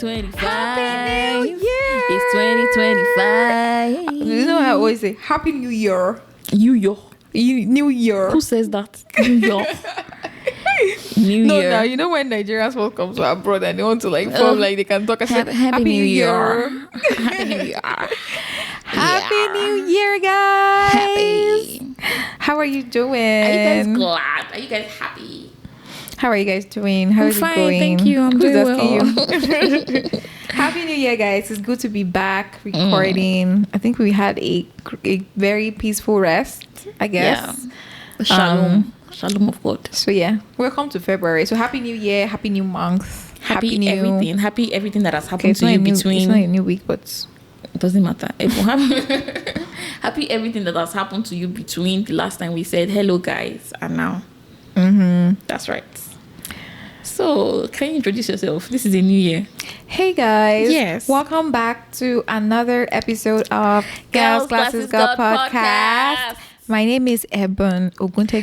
2025. Happy New Year. It's 2025. You know I always say Happy New Year. New Year. New Year. Who says that? New Year. New No, Year. now you know when Nigerians will come to abroad and they want to like form like they can talk. I say Happy New Year. Happy New Year. Happy New Year, guys. Happy. How are you doing? Are you guys glad? Are you guys happy? How are you guys doing? How I'm is it fine, going? thank you. I'm Who's doing asking you? Happy New Year, guys. It's good to be back recording. I think we had a very peaceful rest, I guess. Yeah. Shalom. Shalom of God. So yeah, welcome to February. So Happy New Year, Happy New Month. Happy new everything. Happy everything that has happened it's to not you a new, between. It's not a new week, but It doesn't matter. Happy everything that has happened to you between the last time we said hello, guys, and now. That's right. So, can you introduce yourself? This is a new year. hey guys, Yes. welcome back to another episode of Girls Glasses God podcast. My name is Ebun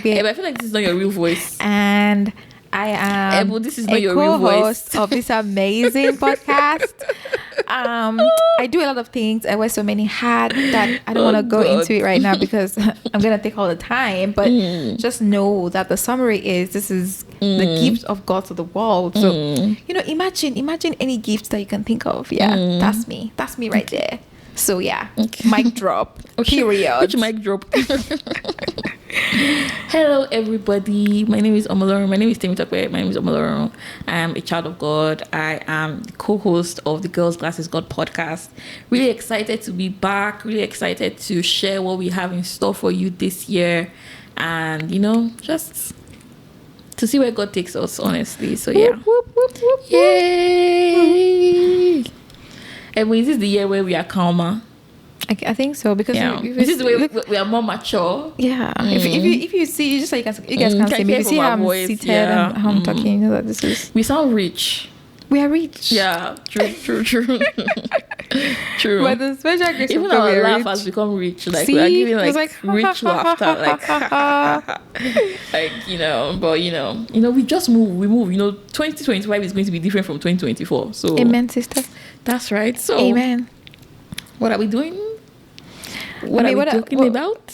Hey, but I feel like this is not your real voice. and I am Ebun, this is not a your real co-host voice. of this amazing podcast. I do a lot of things. I wear so many hats that I don't want to go God. into it right now because I'm gonna take all the time. But just know that the summary is this is the gift of God to the world. So imagine any gift that you can think of. Yeah, that's me. That's me right there. So yeah, mic drop. Period. Which mic drop? Hello, everybody. My name is Omo-Olorun. My name is Temitope. My name is Omo-Olorun. I am a child of God. I am the co-host of the Girls Glasses God podcast. Really excited to be back. Really excited to share what we have in store for you this year, and just to see where God takes us. Honestly, so yeah. Whoop, whoop, whoop, whoop. Yay! And is this the year where we are calmer? I think so because This is the way we are more mature. Yeah. If you see, you just like you guys can see me. If you see how I'm seated and how I'm talking, you know that this is. We sound rich. We are rich. Yeah, true. True. But the special grace Even of God, our we are laugh rich. has become rich. Like See? we are giving It's like like, rich laughter. But we just move. We move. 2025 is going to be different from 2024. So Amen, sister. that's right. So Amen. what are we doing? What are we talking about?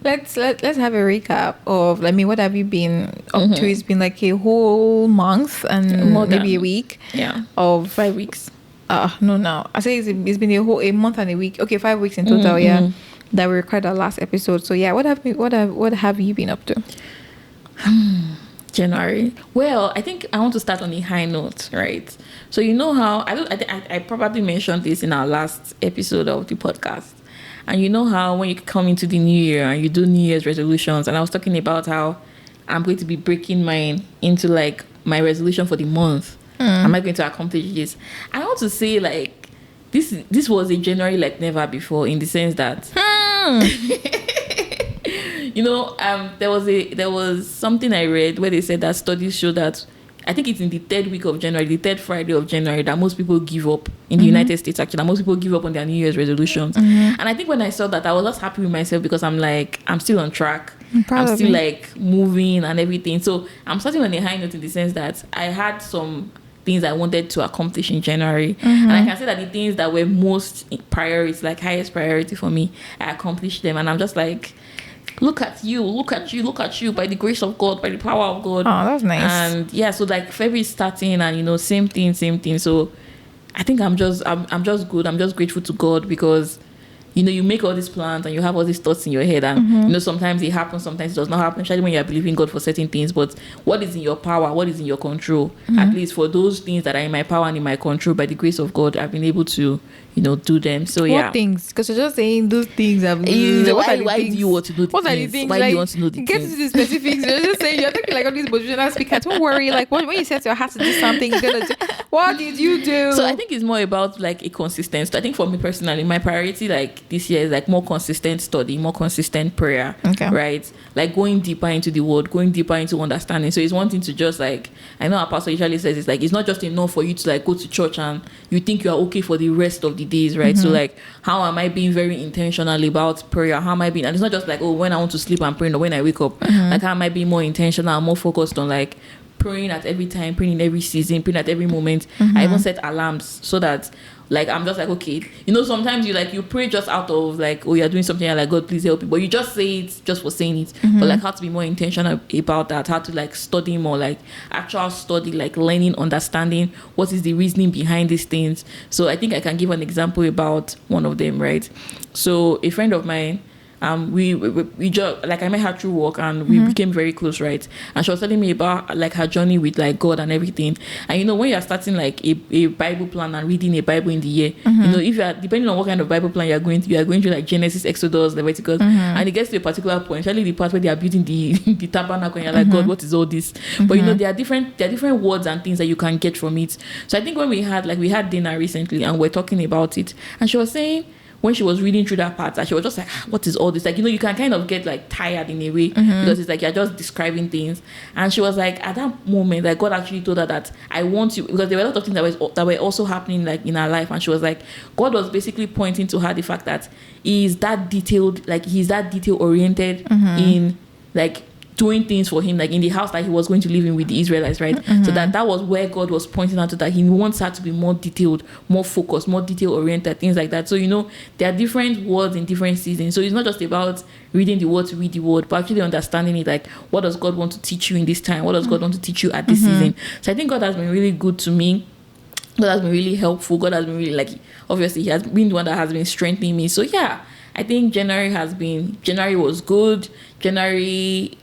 Let's have a recap of what have you been up to? It's been like a whole month and More maybe than- a week. Yeah, Of 5 weeks. no. I say it's been a month and a week. Okay, 5 weeks in total. Yeah, that we recorded our last episode. So yeah, what have you been up to? January. Well, I think I want to start on a high note, right? So how I probably mentioned this in our last episode of the podcast. And you know how when you come into the new year and you do New Year's resolutions, and I was talking about how I'm going to be breaking mine into like my resolution for the month. Am I going to accomplish this? I want to say like this was a January like never before, in the sense that there was something I read where they said that studies show that I think it's in the third week of January, the third Friday of January, that most people give up in the United States. Actually, that most people give up on their New Year's resolutions. And I think when I saw that, I was just happy with myself because I'm like, I'm still on track. I'm still like moving and everything. So I'm starting on a high note in the sense that I had some things I wanted to accomplish in January, and I can say that the things that were most priority, like highest priority for me, I accomplished them, and I'm just like, look at you by the grace of God, by the power of God. Oh, that's nice. And yeah, so like February is starting, and same thing. So I think I'm just good. I'm just grateful to God because you make all these plans and you have all these thoughts in your head, and sometimes it happens, sometimes it does not happen, especially when you're believing God for certain things. But what is in your power, what is in your control, at least for those things that are in my power and in my control, by the grace of God, I've been able to do them. So yeah. What things? Because you're just saying those things. Why do you want to know the What things? are the things? Why do you want to know the Get things? to the specifics. You're just saying, you're talking like all these motivational speakers. Don't worry. Like when you set your heart to do something, you're gonna do. What did you do? So I think it's more about like a consistent. So I think for me personally, my priority like this year is like more consistent study, more consistent prayer. Okay. Right? Like going deeper into the word, going deeper into understanding. So it's one thing to just like, I know our pastor usually says it's like, it's not just enough for you to like go to church and you think you are okay for the rest of the days, right? So like, how am I being very intentional about prayer? How am I being, and it's not just like, oh, when I want to sleep I'm praying, or when I wake up, like how am I being more intentional, more focused on like praying at every time, praying in every season, praying at every moment. I even set alarms so that, like, I'm just like, okay, sometimes you pray just out of like, oh, you're doing something, you're like, God, please help me, but you just say it just for saying it. But like, how to be more intentional about that, how to like study more, like actual study, like learning, understanding what is the reasoning behind these things. So I think I can give an example about one of them, right? So a friend of mine, we just, like, I met her through work, and we became very close, right? And she was telling me about like her journey with like God and everything. And when you're starting like a Bible plan and reading a Bible in the year, if you're, depending on what kind of Bible plan you're going through, like Genesis, Exodus, Leviticus, and it gets to a particular point, especially the part where they are building the tabernacle, and you're like, God, what is all this? But there are different words and things that you can get from it. So I think when we had dinner recently, and we're talking about it, and she was saying, when she was reading through that part, she was just like, what is all this? Like, you can kind of get like tired in a way, because it's like you're just describing things. And she was like, at that moment, like, God actually told her that I want you, because there were a lot of things that were also happening like in her life. And she was like, God was basically pointing to her the fact that he's that detail oriented in like doing things for him, like in the house that he was going to live in with the Israelites, right? So that was where God was pointing out to, that he wants her to be more detailed, more focused, more detail oriented, things like that. So there are different words in different seasons. So it's not just about reading the word to read the word, but actually understanding it, like, what does God want to teach you in this time? What does God want to teach you at this season? So I think God has been really good to me. God has been really helpful. God has been really, like, obviously he has been the one that has been strengthening me. So yeah, I think January was good. January,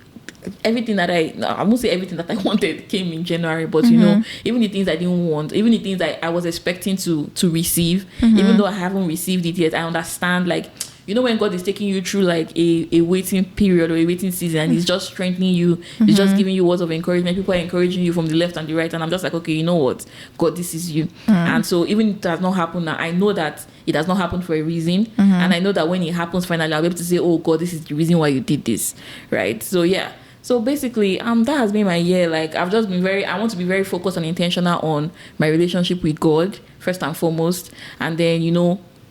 everything that I won't say everything that I wanted came in January, but even the things I didn't want, even the things that I was expecting to receive, even though I haven't received it yet, I understand, like, when God is taking you through like a waiting period or a waiting season, and he's just strengthening you, he's just giving you words of encouragement, people are encouraging you from the left and the right, and I'm just like, okay, you know what, God, this is you. And so even if it does not happen now, I know that it does not happen for a reason, and I know that when it happens finally, I'll be able to say, oh God, this is the reason why you did this, right? So yeah. So basically, that has been my year. Like, I've just been I want to be very focused and intentional on my relationship with God, first and foremost. And then,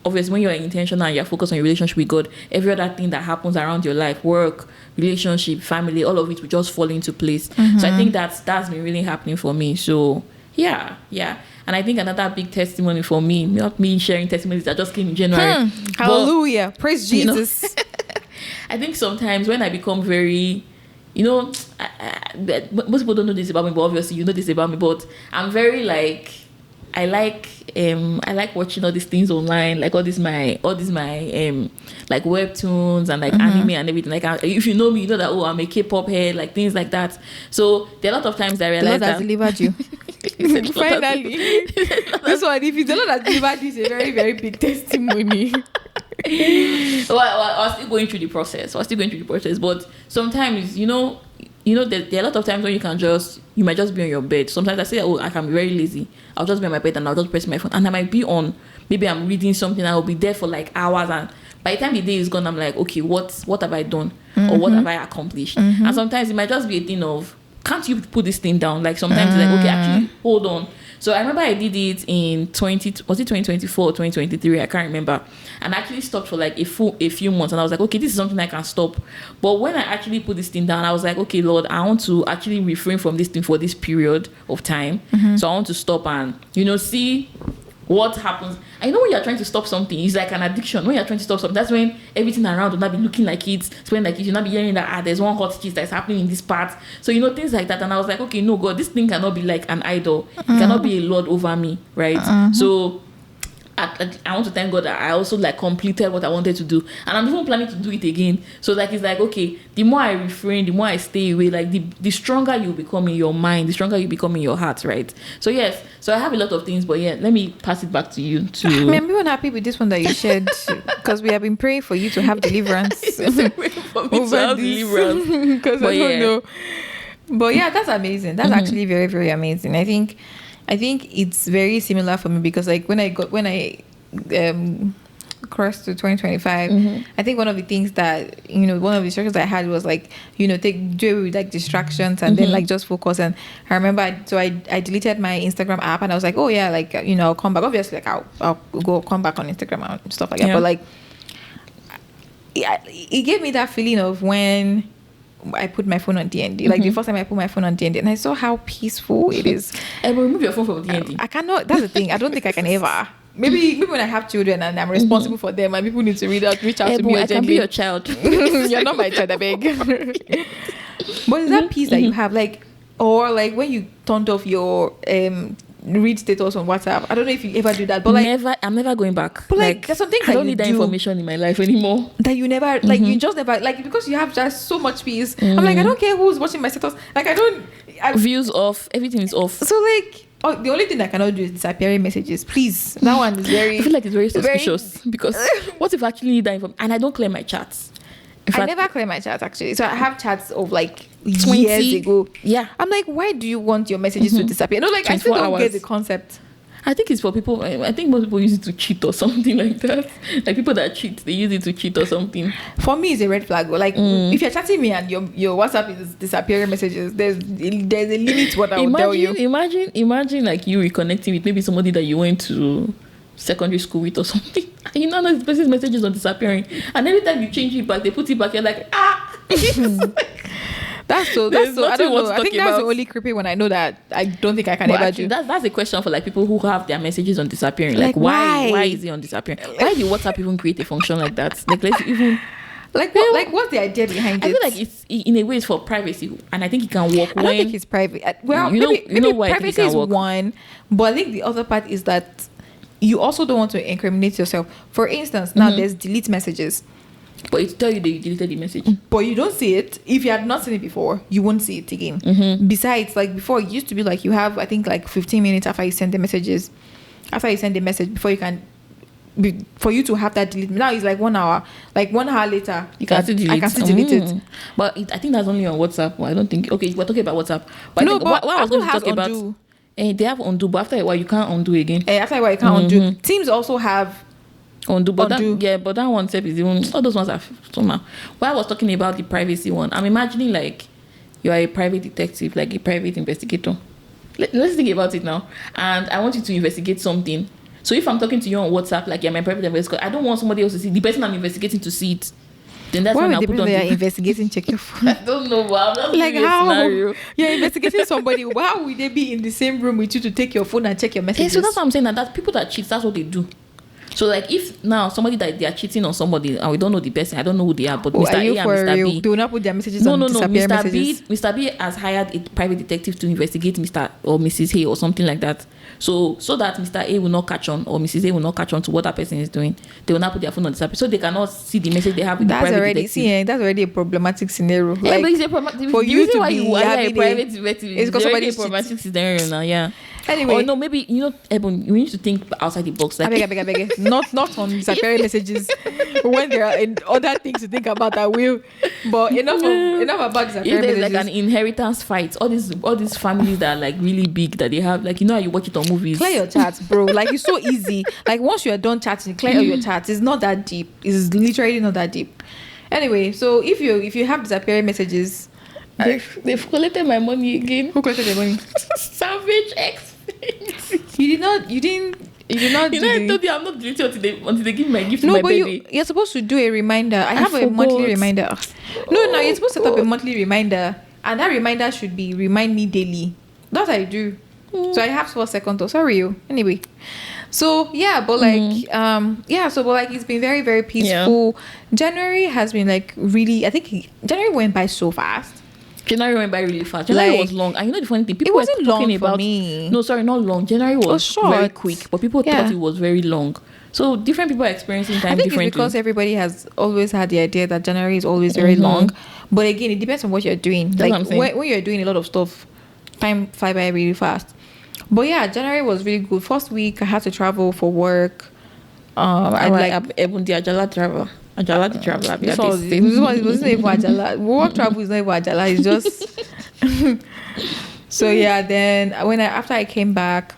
obviously, when you're intentional and you're focused on your relationship with God, every other thing that happens around your life, work, relationship, family, all of it will just fall into place. So I think that's been really happening for me. So yeah. And I think another big testimony for me, not me sharing testimonies that just came in January. Hallelujah. Praise Jesus. I think sometimes when I become very... most people don't know this about me, but obviously you know this about me, but I'm very like, I like watching all these things online, like all these my like webtoons and like anime and everything. Like, if you know me, you know that, I'm a K-pop head, like things like that. So there are a lot of times I realize that the Lord has delivered you. Finally, this one, if it's the Lord has delivered, this is a very, very big testimony. Well, I was still going through the process. But sometimes, there are a lot of times when you might just be on your bed. Sometimes I say, I can be very lazy. I'll just be on my bed and I'll just press my phone. And I might be on, maybe I'm reading something, I'll be there for like hours. And by the time the day is gone, I'm like, okay, what have I done? Or what have I accomplished? And sometimes it might just be a thing of, can't you put this thing down? Like, sometimes it's like, okay, actually, hold on. So I remember I did it in 2024 or 2023, I can't remember. And I actually stopped for like a few months, and I was like, okay, this is something I can stop. But when I actually put this thing down, I was like, okay, Lord, I want to actually refrain from this thing for this period of time. So I want to stop and, see what happens. I know when you're trying to stop something, it's like an addiction. When you're trying to stop something, that's when everything around will not be looking like it. It's when, like, you'll not be hearing that, there's one hot cheese that's happening in this part. So, things like that. And I was like, okay, no, God, this thing cannot be like an idol. It cannot be a Lord over me, right? So I want to thank God that I also like completed what I wanted to do, and I'm even planning to do it again. So like, it's like, okay, the more I refrain, the more I stay away, like the stronger you become in your mind, the stronger you become in your heart, right? So yes, so I have a lot of things, but yeah, let me pass it back to you. I'm even happy with this one that you shared, because we have been praying for you to have deliverance. Because I don't know. But yeah, that's amazing. That's actually very, very amazing. I think it's very similar for me, because like when I crossed to 2025, I think one of the things that, one of the struggles I had was like, do away with like distractions and then like just focus. And I remember, I deleted my Instagram app, and I was like, oh yeah, like, I'll come back. Obviously, like I'll come back on Instagram and stuff like that. But like, it gave me that feeling of when I put my phone on DND. Like the first time I put my phone on DND, and I saw how peaceful it is. But remove your phone from DND. I cannot. That's the thing. I don't think I can ever. Maybe when I have children and I'm responsible for them, and people need to reach out to me. I can be your child. You're not my child, I beg. But is that peace that you have, like, or like when you turned off your read status on WhatsApp? I don't know if you ever do that, but like I'm never going back. But like there's something I don't need that information in my life anymore. That you never like you just never like, because you have just so much peace. I'm like, I don't care who's watching my status. Like views off, everything is off. So like, the only thing I cannot do is disappearing messages. Please, that one is very. I feel like it's very suspicious because what if I actually need that information? And I don't clear my chats. I never clear my chats actually. So I have chats of like 20 years ago. Yeah. I'm like, why do you want your messages to disappear? No, like I still don't get the concept. I think it's for people. I think most people use it to cheat or something like that. Like people that cheat, they use it to cheat or something. For me, it's a red flag. Like if you're chatting me and your WhatsApp is disappearing messages, there's a limit to what I will tell you. Imagine like you reconnecting with maybe somebody that you went to secondary school with or something. You know, this person's messages are disappearing, and every time you change it back, they put it back. You're like, That's so. I don't know. I think that's the only creepy one I know that I don't think I can ever do. That's a question for like people who have their messages on disappearing. Like why is it on disappearing? Why did WhatsApp even create a function like that? Like let's even. Like what? Like what's the idea behind it? I feel like it's in a way it's for privacy, and I think it can work. I don't think it's private. Well, maybe why privacy is one, but I think the other part is that you also don't want to incriminate yourself. For instance, now there's delete messages. But it tell you that you deleted the message. But you don't see it. If you had not seen it before, you won't see it again. Besides, like before, it used to be like you have, I think, like 15 minutes after you send the messages. After you send the message, before you can... for you to have that delete. Now it's like 1 hour. Like 1 hour later, I can still delete it. But I think that's only on WhatsApp. Well, I don't think... Okay, we're talking about WhatsApp. But no, but what I was going to talk about... they have undo, but after a while, you can't undo again. After a while, you can't undo. Teams also have... Undo, but that one step is even, all those ones are somehow. While I was talking about the privacy one, I'm imagining like you are a private detective, like a private investigator. Let's think about it now. And I want you to investigate something. So if I'm talking to you on WhatsApp, like you're my private investigator, I don't want somebody else to see the person I'm investigating to see it. Then that's when I'll put on the investigating check your phone. I don't know, but I'm not like how scenario. You're investigating somebody. How would they be in the same room with you to take your phone and check your messages? So that's what I'm saying. That people that cheat, that's what they do. So like if now somebody that they are cheating on somebody and we don't know the person, I don't know who they are, but Mr. A and Mr. B, they will not put their messages on disappear messages. Mr. B has hired a private detective to investigate Mr. or Mrs. A or something like that. So that Mr. A will not catch on or Mrs. A will not catch on to what that person is doing. They will not put their phone on disappear, so they cannot see the message they have with the private detective. That's already a problematic scenario. Yeah, like, but it's a for you to be a private detective. It's because somebody is problematic scenario now. Yeah. Anyway, or no, maybe Ebun, you need to think outside the box. Like, I beg. not on disappearing messages when there are other things to think about. I will, but enough about disappearing messages. Like an inheritance fight. All these families that are like really big that they have, like, you know how you watch it on movies. Clear your chats, bro. Like it's so easy. Like once you are done chatting, clear all your chats. It's not that deep. It's literally not that deep. Anyway, so if you have disappearing messages. They've collected my money again. Who collected the money? Savage X. You didn't. I told you I'm not deleting until they give me my gift to my baby. You're supposed to do a reminder. I have a monthly reminder. No, you're supposed to set up a monthly reminder, and that reminder should be remind me daily. That's what I do. So I have 4 seconds. Sorry, you. Anyway. So yeah, but like it's been very, very peaceful. Yeah. January has been like really. I think January went by so fast. January went by really fast. January was long. And you know the funny thing, people were talking long about. For me. No, sorry, not long. January was short. Very quick, but people thought it was very long. So different people are experiencing time differently. It's because everybody has always had the idea that January is always very long. But again, it depends on what you're doing. That's like when you're doing a lot of stuff, time fly by really fast. But yeah, January was really good. First week I had to travel for work. Ebun the Ajala travel. Ajala the traveler. This wasn't even Ajala. Work travel is not even Ajala. It's just. So yeah, then after I came back,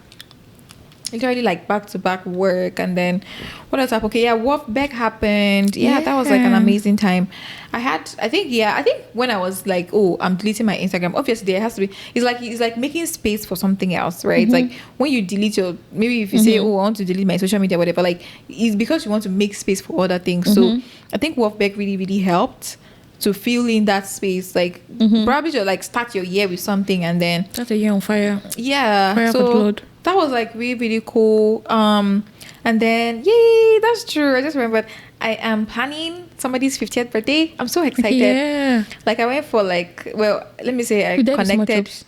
literally like back to back work, and then what else happened? Okay, yeah, Wolfbeck happened. Yeah, that was like an amazing time. I think when I was like, oh, I'm deleting my Instagram, obviously there has to be, it's like making space for something else, right? It's like when you delete maybe if you say, oh, I want to delete my social media, whatever, like it's because you want to make space for other things. So I think Wolfbeck really, really helped to fill in that space. Like probably just like start your year with something and then Start a year on fire. yeah. Fire for the So Lord. that was like really, really cool. And then yay, that's true. I just remembered I am planning somebody's 50th birthday. I'm so excited. Yeah. Like I went for like, well, let me say I You did small connected. chops.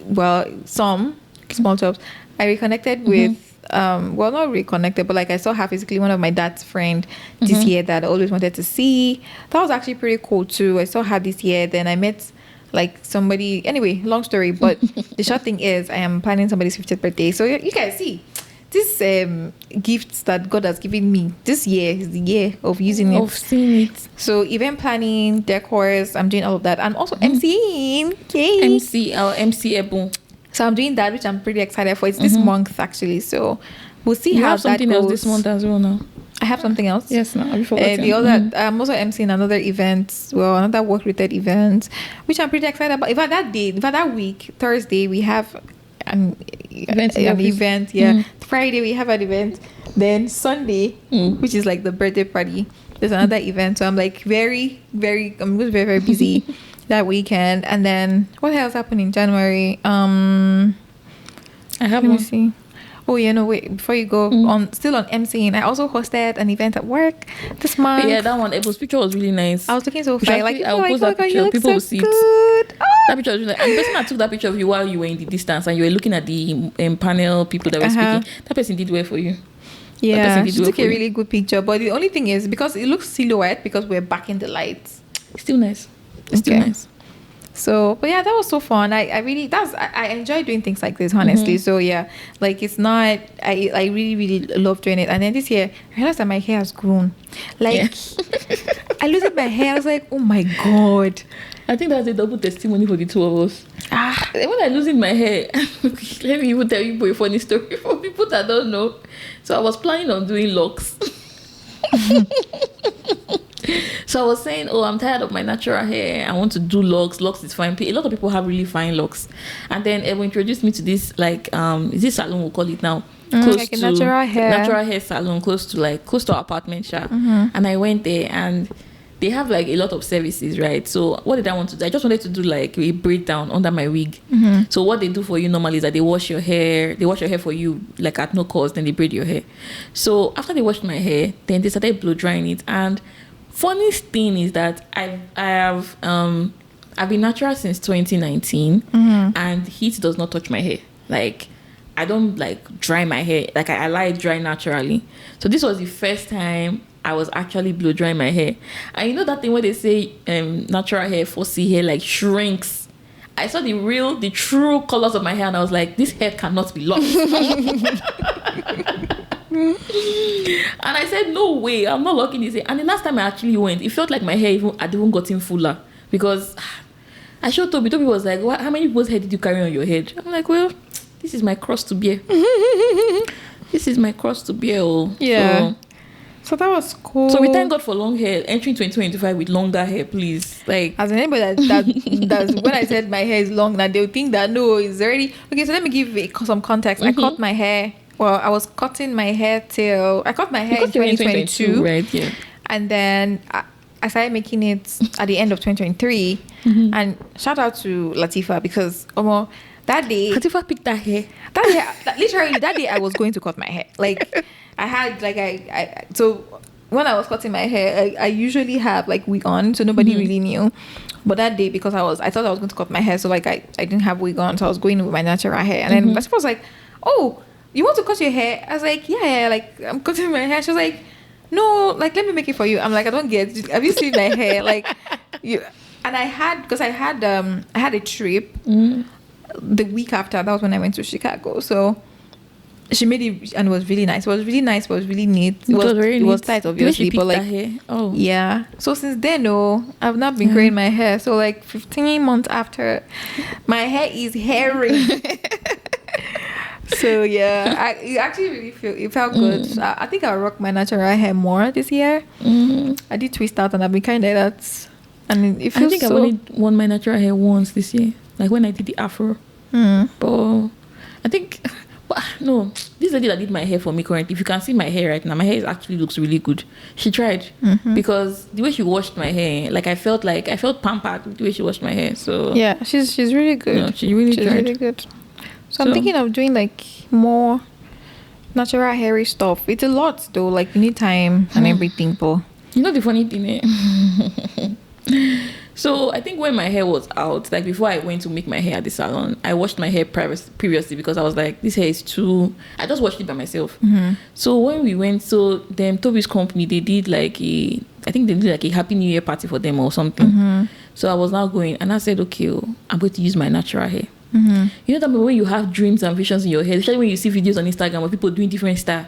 Well, some small jobs. I reconnected with well, not reconnected, but like I saw her physically, one of my dad's friend this year that I always wanted to see. That was actually pretty cool too. I saw her this year. Then I met like somebody. Anyway, long story, but the short thing is I am planning somebody's 50th birthday. So you guys see. This gifts that God has given me this year is the year of using it. Of seeing it. So event planning, decors, I'm doing all of that. And also MCing. Yay. Our MC Ebun. So I'm doing that, which I'm pretty excited for. It's this month actually. So we'll see You how have that something goes. else this month as well now. I have something else. Yes, no, have you forgotten? The other, I'm also emceeing another event, well, another work-related event, which I'm pretty excited about. In fact, that week, Thursday, we have an event. Yeah. Friday, we have an event. Then Sunday, which is like the birthday party, there's another event. So I'm like I'm very, very busy that weekend. And then what else happened in January? I have Let me one. see. Oh yeah, no wait. Before you go still on MCing, I also hosted an event at work this month. Yeah, that one. Ebun's picture was really nice. I was looking so Which fine. actually, Like I'll post that picture. you People look will so see it. good. That picture was really nice. And the person that took that picture of you while you were in the distance and you were looking at the panel people that were speaking, that person did well for you. Yeah, person did she well took for a you. really good picture. But the only thing is because it looks silhouette because we're back in the lights. It's still nice. It's still Okay. nice. So, but yeah, that was so fun. I enjoy doing things like this, honestly. So yeah, like it's not, I really, really love doing it. And then this year, I realized that my hair has grown. Like, I loosened my hair. I was like, oh my God. I think that's a double testimony for the two of us. When I losing my hair, let me even tell you a funny story for people that don't know. So I was planning on doing locks. So I was saying, I'm tired of my natural hair. I want to do locks. Locks is fine. A lot of people have really fine locks. And then Ebun introduced me to this, like, is this salon we'll call it now? Like a natural hair salon, close to our apartment shop. And I went there and they have like a lot of services, right? So what did I want to do? I just wanted to do like a braid down under my wig. So what they do for you normally is that they wash your hair for you like at no cost, then they braid your hair. So after they washed my hair, then they started blow drying it. And funniest thing is that I've been natural since 2019 and heat does not touch my hair. Like I don't like dry my hair. Like I allow it dry naturally. So this was the first time I was actually blow drying my hair. And you know that thing where they say natural hair, fussy hair like shrinks. I saw the true colors of my hair and I was like, this hair cannot be lost. And I said, no way, I'm not locking this hair. And the last time I actually went, it felt like my hair had even gotten fuller because I showed Toby. Toby was like, how many people's hair did you carry on your head? I'm like, well, this is my cross to bear. This is my cross to bear. Yeah. So that was cool. So we thank God for long hair. Entering 2025 with longer hair, please. Like as anybody that's when I said my hair is long, that they'll think that no, it's already okay. So let me give some context. I cut my hair. Well, I was cutting my hair till I cut my hair in 2022, right? Yeah. And then I started making it at the end of 2023. And shout out to Latifa because that day Latifa picked that hair. Literally that day I was going to cut my hair. Like I had like so when I was cutting my hair, I usually have like wig on, so nobody really knew. But that day, because I thought I was going to cut my hair, so like I didn't have wig on, so I was going with my natural hair. And then Latifa was like, "Oh, you want to cut your hair?" I was like, yeah, like I'm cutting my hair. She was like, no, like let me make it for you. I'm like, I don't get it. Have you seen my hair? Like you. And I had a trip the week after. That was when I went to Chicago. So she made it and it was really nice. It was really nice. It was really neat. It was tight, obviously, but like hair. Oh yeah. So since then, I've not been growing my hair. So like 15 months after, my hair is hairy. So yeah, it actually really felt good. I think I'll rock my natural hair more this year. I did twist out and I've been kind of that, and it feels. I think I've only worn my natural hair once this year, like when I did the afro. But I think But no, this lady that did my hair for me currently, if you can see my hair right now, my hair actually looks really good. She tried because the way she washed my hair, like I felt pampered with the way she washed my hair. So yeah, she's really good. No, she really she's tried. really good. So I'm thinking of doing like more natural hairy stuff. It's a lot though. Like you need time and everything, but you know the funny thing, So I think when my hair was out, like before I went to make my hair at the salon, I washed my hair previously because I was like, this hair is too. I just washed it by myself. So when we went, Toby's company, they did like a Happy New Year party for them or something. So I was now going, and I said, okay, I'm going to use my natural hair. You know that when you have dreams and visions in your head, especially when you see videos on Instagram of people doing different stuff.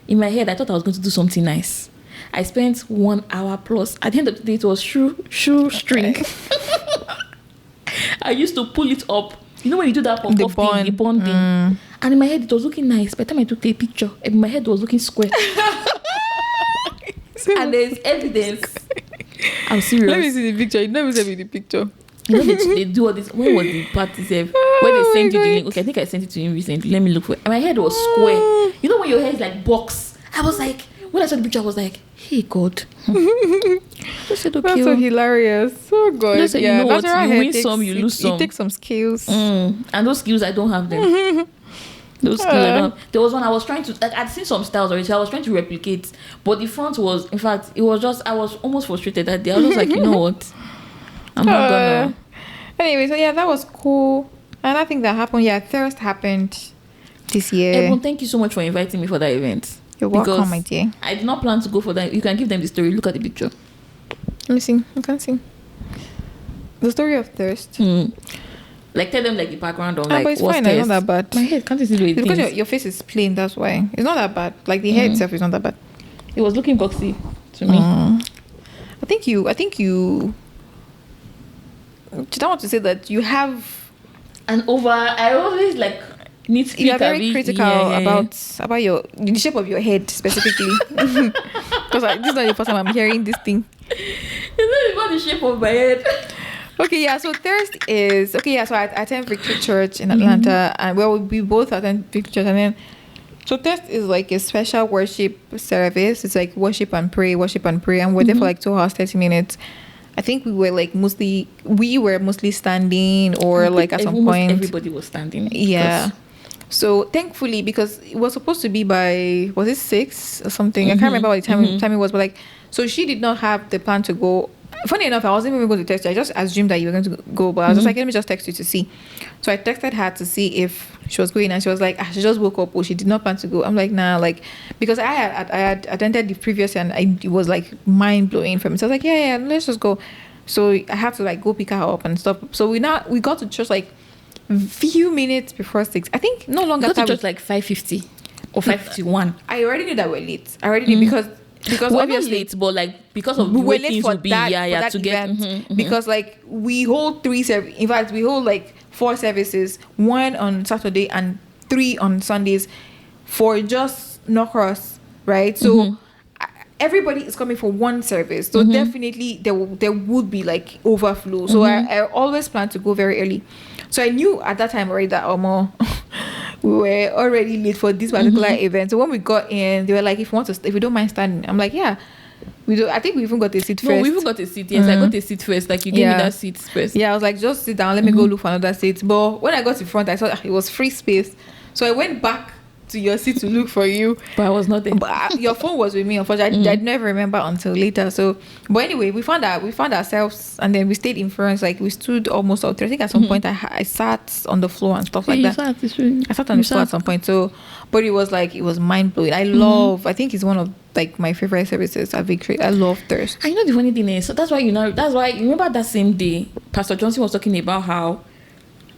In my head, I thought I was going to do something nice. I spent 1 hour plus. At the end of the day, it was shoestring. I used to pull it up. You know when you do that the bond thing. And in my head, it was looking nice. By the time I took the picture, in my head, it was looking square. And there's evidence. I'm serious. Let me see the picture. You never sent me the picture. You know they do all this. When was the party where they sent you the link? Okay, I think I sent it to him recently. Let me look for it. And my head was square. You know when your hair is like box? I was like, when I saw the picture, I was like, hey God. I said, okay. That's so hilarious. So good. Just said, yeah, you know what? You win some, you lose some. It takes some skills. And those skills, I don't have them. Those skills, I don't have. There was one I was trying to, like, I'd seen some styles already, so I was trying to replicate. But the front was, in fact, it was just, I was almost frustrated that day. I was just like, you know what? I'm not gonna. Anyway, so yeah, that was cool. And I think that happened. Yeah, Thirst happened this year. Everyone, thank you so much for inviting me for that event. You're welcome, my dear. I did not plan to go for that. You can give them the story. Look at the picture. Let me see. I can't see. The story of Thirst. Like, tell them like the background of like but it's what's fine. Thirst. It's not that bad. My head can't you see the way it It's because thinks? your face is plain. That's why it's not that bad. Like the hair itself is not that bad. It was looking boxy to me. I think you. Did I want to say that you have And I always like need to. You are very critical about the shape of your head specifically. Because this is not the first time I'm hearing this thing. It's not about the shape of my head. Okay, yeah. So Thursday is okay. Yeah, so I attend Victory Church in Atlanta, and we both attend Victory Church, and then so Thursday is like a special worship service. It's like worship and pray, and we're there for like 2 hours, 30 minutes. I think we were mostly standing, or like at some point everybody was standing. Yeah. So thankfully, because it was supposed to be was it 6 or something? I can't remember what the time it was, but like, so she did not have the plan to go. Funny enough, I wasn't even going to text you. I just assumed that you were going to go, but I was just like, let me just text you to see. So I texted her to see if she was going, and she was like, she just woke up, or she did not plan to go. I'm like, nah, like, because I had attended the previous year, and it was like mind blowing for me. So I was like, yeah, let's just go. So I had to like go pick her up and stuff. So we got to church like few minutes before 6. I think no longer. We got to church like 5:50 or 5:51. I already knew that we're late. I already knew because we're obviously not late, but like because of we the were way late things for would be, that to get event because like we hold 3 services. In fact, we hold like 4 services, 1 on Saturday and 3 on Sundays for just Norcross, right? So everybody is coming for 1 service, so definitely there would be like overflow. So I always plan to go very early. So I knew at that time already that we were already late for this particular event. So when we got in, they were like, if you don't mind standing, I'm like, yeah. We do. I think we even got a seat first. No, we even got a seat. Yes, I got a seat first. Like you gave me that seat first. Yeah, I was like, just sit down. Let me go look for another seat. But when I got in front, I saw it was free space. So I went back to your seat to look for you. But I was not there. But your phone was with me. Unfortunately, I never remember until later. So, but anyway, we found ourselves, and then we stayed in front. Like we stood almost out there. I think at some point I sat on the floor and stuff like that. I sat on the floor at some point. So, but it was mind blowing. I think it's one of like my favorite services at Victory. I love Thirst. I know the funny thing is, so that's why you remember that same day, Pastor Johnson was talking about how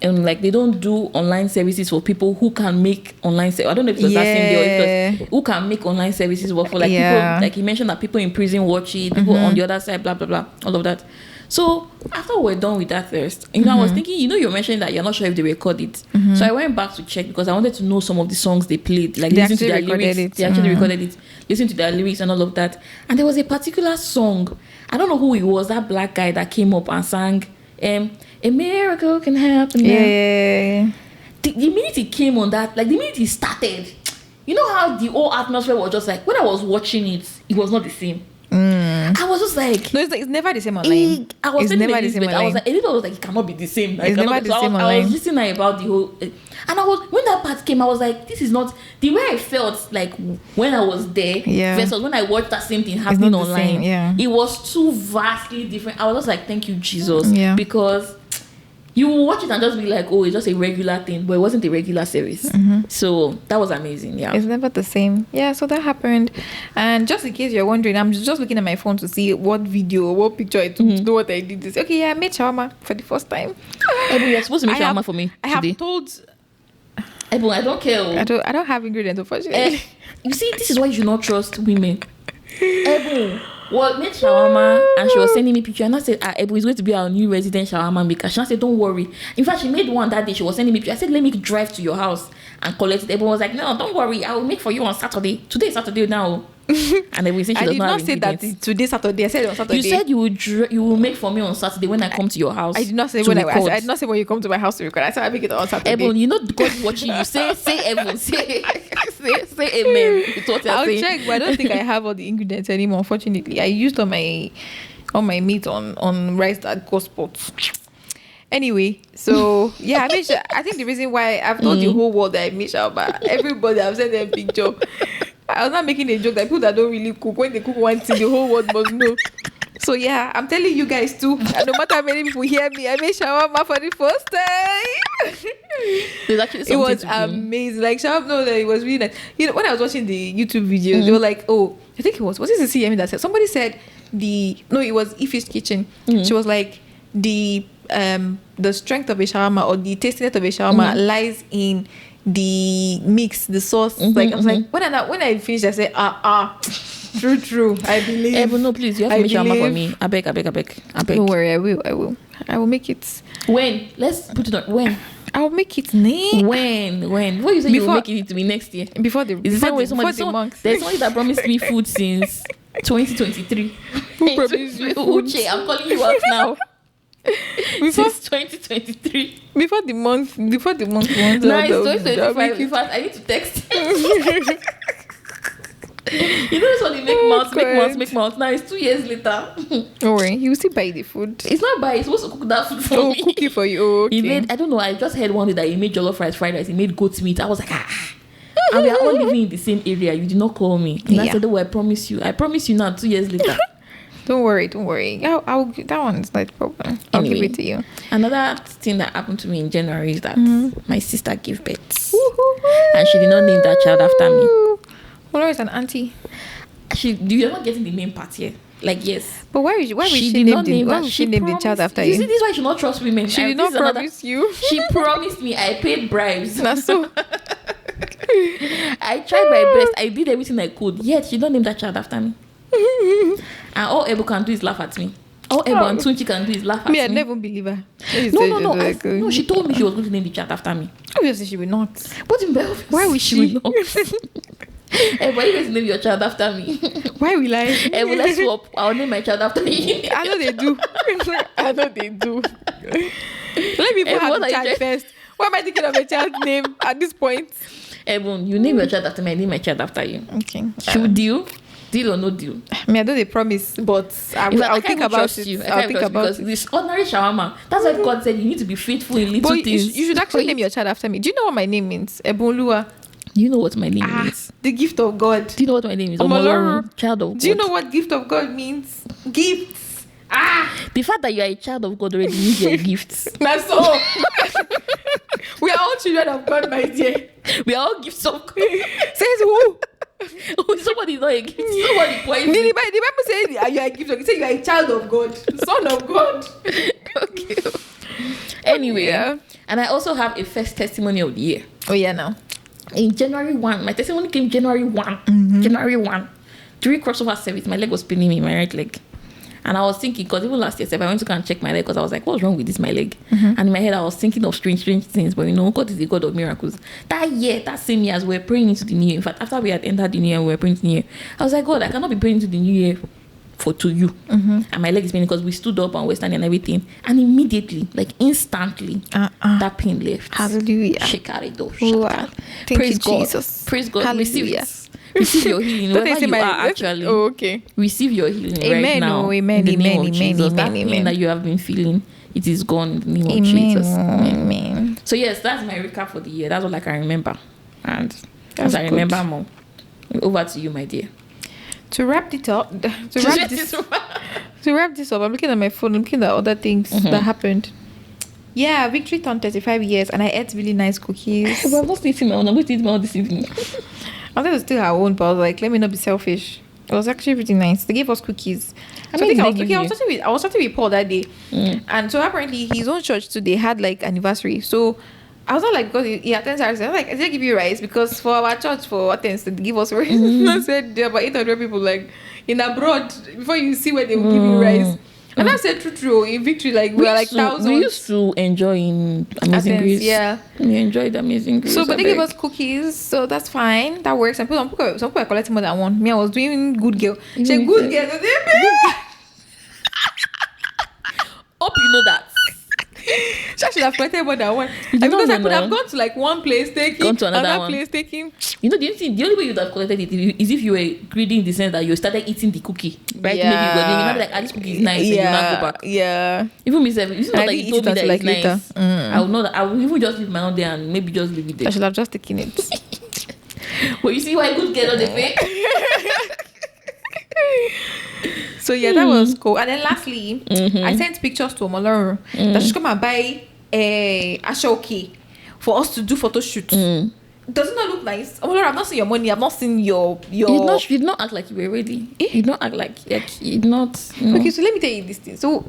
like they don't do online services for people who can make online services. I don't know if it was that same day or if it was who can make online services work for like people, like he mentioned that people in prison watch it, people on the other side, blah blah blah, all of that. So after we're done with that Thirst, I was thinking, you mentioned that you're not sure if they record it. So I went back to check because I wanted to know some of the songs they played, like listen to their lyrics. They actually recorded it, listen to their lyrics and all of that. And there was a particular song, I don't know who it was, that black guy that came up and sang a miracle can happen now. Yeah. the minute he came on that, like the minute he started, you know how the whole atmosphere was just like, when I was watching it, it was not the same. I was just like, no, it's never the same online. I was it's telling never the same Elizabeth, I was online. like, Elizabeth was like, it cannot be the same. Like, It's never the same I online. was listening about the whole, and I was, when that part came, I was like, this is not the way I felt like when I was there versus when I watched that same thing happening not the online. same, yeah. It was too vastly different. I was just like, thank you, Jesus, because you will watch it and just be like, oh, it's just a regular thing, but it wasn't a regular service. So that was amazing. Yeah, it's never the same. Yeah, so that happened. And just in case you're wondering, I'm just looking at my phone to see what video, what picture I took to know what I did this. Okay, yeah, I made shawarma for the first time. Ebun, you're supposed to make shawarma for me I today. have told Ebun, I don't care. I don't have ingredients, unfortunately. You see, this is why you should not trust women. Ebun made shawarma and she was sending me picture, and I said, Ebun is going to be our new resident shawarma maker. She said, don't worry. In fact, she made one that day. She was sending me picture. I said, let me drive to your house and collect it. Ebun was like, no, don't worry, I will make for you on Saturday. Today is Saturday now. And then we said she I does did not not have say that ingredients. today Saturday. I said it on Saturday. You said you will make for me on Saturday when I come to your house. I did not say to when record. I did not say when you come to my house to record. I said I make it on Saturday. Ebun, you know God is watching you. Say Ebun. Say amen. It's what you're I'll saying. check, but I don't think I have all the ingredients anymore. Unfortunately, I used all my meat on rice that cost pots. Anyway, so yeah, I made sure, I think the reason why I've told the whole world that I made sure, but everybody I've sent them picture. I was not making a joke that people that don't really cook, when they cook one thing, the whole world must know. So yeah, I'm telling you guys too. And no matter how many people hear me, I made shawarma for the first time. There's actually It something was to do. amazing. Like shawarma, no, it was really nice. You know, when I was watching the YouTube videos, they were like, oh, I think it was this the CME that said, somebody said it was Ife's Kitchen. She was like, the strength of a shawarma or the tastiness of a shawarma lies in the mix, the sauce. Like I was like, when I finished, I said, true. I believe. But no, please, you have to make shawarma for me. I beg. Don't worry, I will make it. When? Let's put it on. When? I'll make it next. When? What you say you're making it to me next year? Before the Is the same way month. There's somebody that promised me food since 2023. Who promised you food? Uche, I'm calling you out now. Since 2023. Before the month. No, it's 2025. In fact, I need to text. You know this one, they make mouths. Now it's 2 years later. Don't worry, you will still buy the food. It's not buy. He's supposed to cook that food for me. Cook it for you. Oh, okay. He made. I don't know. I just heard one day that he made jollof rice, fried rice. He made goat meat. I was like, and we are all living in the same area. You did not call me. And I said, oh, I promise you now. 2 years later. Don't worry. I'll that one is not a problem. I'll give it to you. Another thing that happened to me in January is that my sister gave birth, and she did not name that child after me. Olorun is an auntie. You're not getting the main part here. Like, yes. But why would she name the child after you? You see, this is why you should not trust women. She did not promise you. She promised me. I paid bribes. That's so. I tried my best. I did everything I could. Yet she don't name that child after me. And all Ebu can do is laugh at me. All Ebu and Tunchi can do is laugh at me. I never believe her. No. No, she told me she was going to name the child after me. Obviously, she will not. What in hell? Why would she? Why are you going to name your child after me? Why will I? Will I swap? I'll name my child after you. I know they do. Let me put have the child first. Why am I thinking of a child's name at this point? Ebun, you name your child after me. I name my child after you. Okay. Should deal or no deal? I mean, I know they promise, but I'll think about it. I'll think about it. This ordinary shawarma. That's why God said you need to be faithful in little things. You should actually name your child after me. Do you know what my name means? Ebunlua. Do you know what my name means? The gift of God. Do you know what my name is? Omo-Olorun. Child of God. Do you know what gift of God means? Gifts. The fact that you are a child of God already means you're a gift. That's all. We are all children of God, my dear. We are all gifts of God. Says who? Oh, somebody is not a gift. Somebody points. The Bible says you are a gift of God. It says you are a child of God, son of God. Okay. Anyway, and I also have a first testimony of the year. Oh yeah, now. In January 1, my testimony came January 1. January 1. During crossover service, my leg was paining me, my right leg. And I was thinking, because even last year, I went to go and check my leg because I was like, what's wrong with this, my leg? And in my head, I was thinking of strange things. But God is the God of miracles. That same year, as we were praying into the new year, in fact, after we had entered the new year, we were praying into the new year, I was like, God, I cannot be praying into the new year to you. And my leg is paining because we stood up and we're standing and everything. And immediately, like instantly, that pain left. Hallelujah. Shekarido. Thank Praise you, God. Jesus. Praise God. Hallelujah. Receive it. Receive your healing. Don't Wherever say you my- are actually. Oh, okay. Receive your healing Amen, right now. oh, amen, in the name amen, of amen, Jesus. That amen, pain amen. that you have been feeling, it is gone in the name of Amen. Jesus. Amen. So yes, that's my recap for the year. That's all I can remember. And That's as I good. remember more. Over to you, my dear. To wrap it up, to wrap this up, I'm looking at my phone. I'm looking at other things that happened. Yeah, Victory turned 35 years, and I ate really nice cookies. But I'm not eating my own. I'm going to eat my own this evening. I wanted to steal her own, but I was like, let me not be selfish. It was actually pretty nice. They gave us cookies. How So I many think did they I give was, you? I was talking with Paul that day, and so apparently his own church too. They had like anniversary. So I was not like, because he attends service. I was like, I didn't give you rice because for our church for attendance they give us rice. I said there are about 800 people like in abroad before you see where they will give you rice. And I said true in Victory like we are like thousands. We used to enjoy in Amazing Athens, Grace. yeah. We enjoyed Amazing Grace. So, but they I gave beg. us cookies, so that's fine. That works. And some people are collecting more than one. Me, I was doing good girl. She said, good girl. Hope you know that. She should have collected more than one. You And don't because I know could have now. gone to like one place taking, Gone to another one. place taking. You know, the only way you'd have collected it is if you were greedy in the sense that you started eating the cookie. Right? Yeah. Maybe you're not be like, this cookie is nice. And you not go back. Yeah. Even myself, it's And not I that didn't you told eat me it that until, it's like, nice. later. I will not. I will even just leave my own there and maybe just leave it I there. should have just taken it. But you see why good get on the face? So yeah, that was cool. And then lastly, I sent pictures to Omo-Olorun that she should come and buy a ashoki for us to do photo shoot. Does it not look nice? Omo-Olorun, I've not seen your money. I've not seen your. You did not act like you were ready. You did not act like you did not. You know. Okay, so let me tell you this thing. So,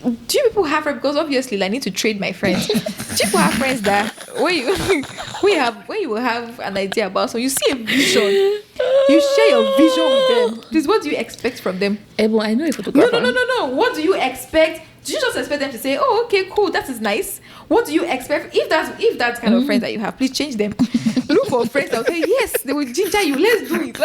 do you people have friends? Because obviously, like, I need to trade my friends. Do you people have friends that when you will have an idea about so you see a vision, you share your vision with them. This what do you expect from them? Ebun, I know a photographer. No. What do you expect? Do you just expect them to say, "Oh, okay, cool, that is nice"? What do you expect? If that's kind of friends that you have, please change them. Look for friends that will say, "Yes, they will ginger you. Let's do it.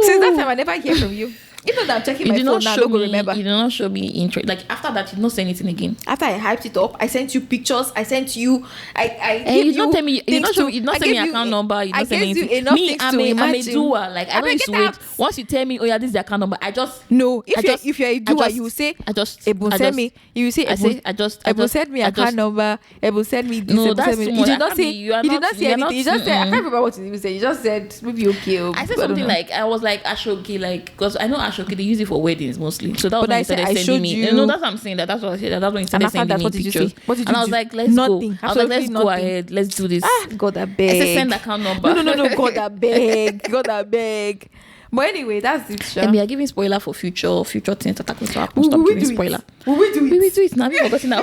Since that time, I never hear from you. Even though I'm checking my phone now, I don't go remember. You did not show me interest. Like after that, you did not say anything again. After I hyped it up, I sent you pictures. I sent you. You did not tell me. You did not send me account number. You did not send anything. Me, I'm a doer. Like I don't used to wait. Once you tell me, oh yeah, this is the account number, I just no. If you're a doer, you will say, Ebun send me. You will say, Ebun send me account number. Ebun send me this. No, that's too much. You did not say. You did not say anything. You just said. I can't remember what you said. You just said maybe okay. I said something like I was like Ashoki, like because I know Ashoki they use it for weddings mostly. So that was when you started sending me. No, that's what I'm saying. That's what I said. That's when you started sending me pictures. And I was like, let's go. I was like, let's go ahead. Let's do this. God, I beg. I said send account number. No. God, I beg. God, I beg. But anyway, that's it. And we are giving spoiler for future things that are going to happen. Stop giving spoiler. Will we do it? We will do it now. We've forgotten now.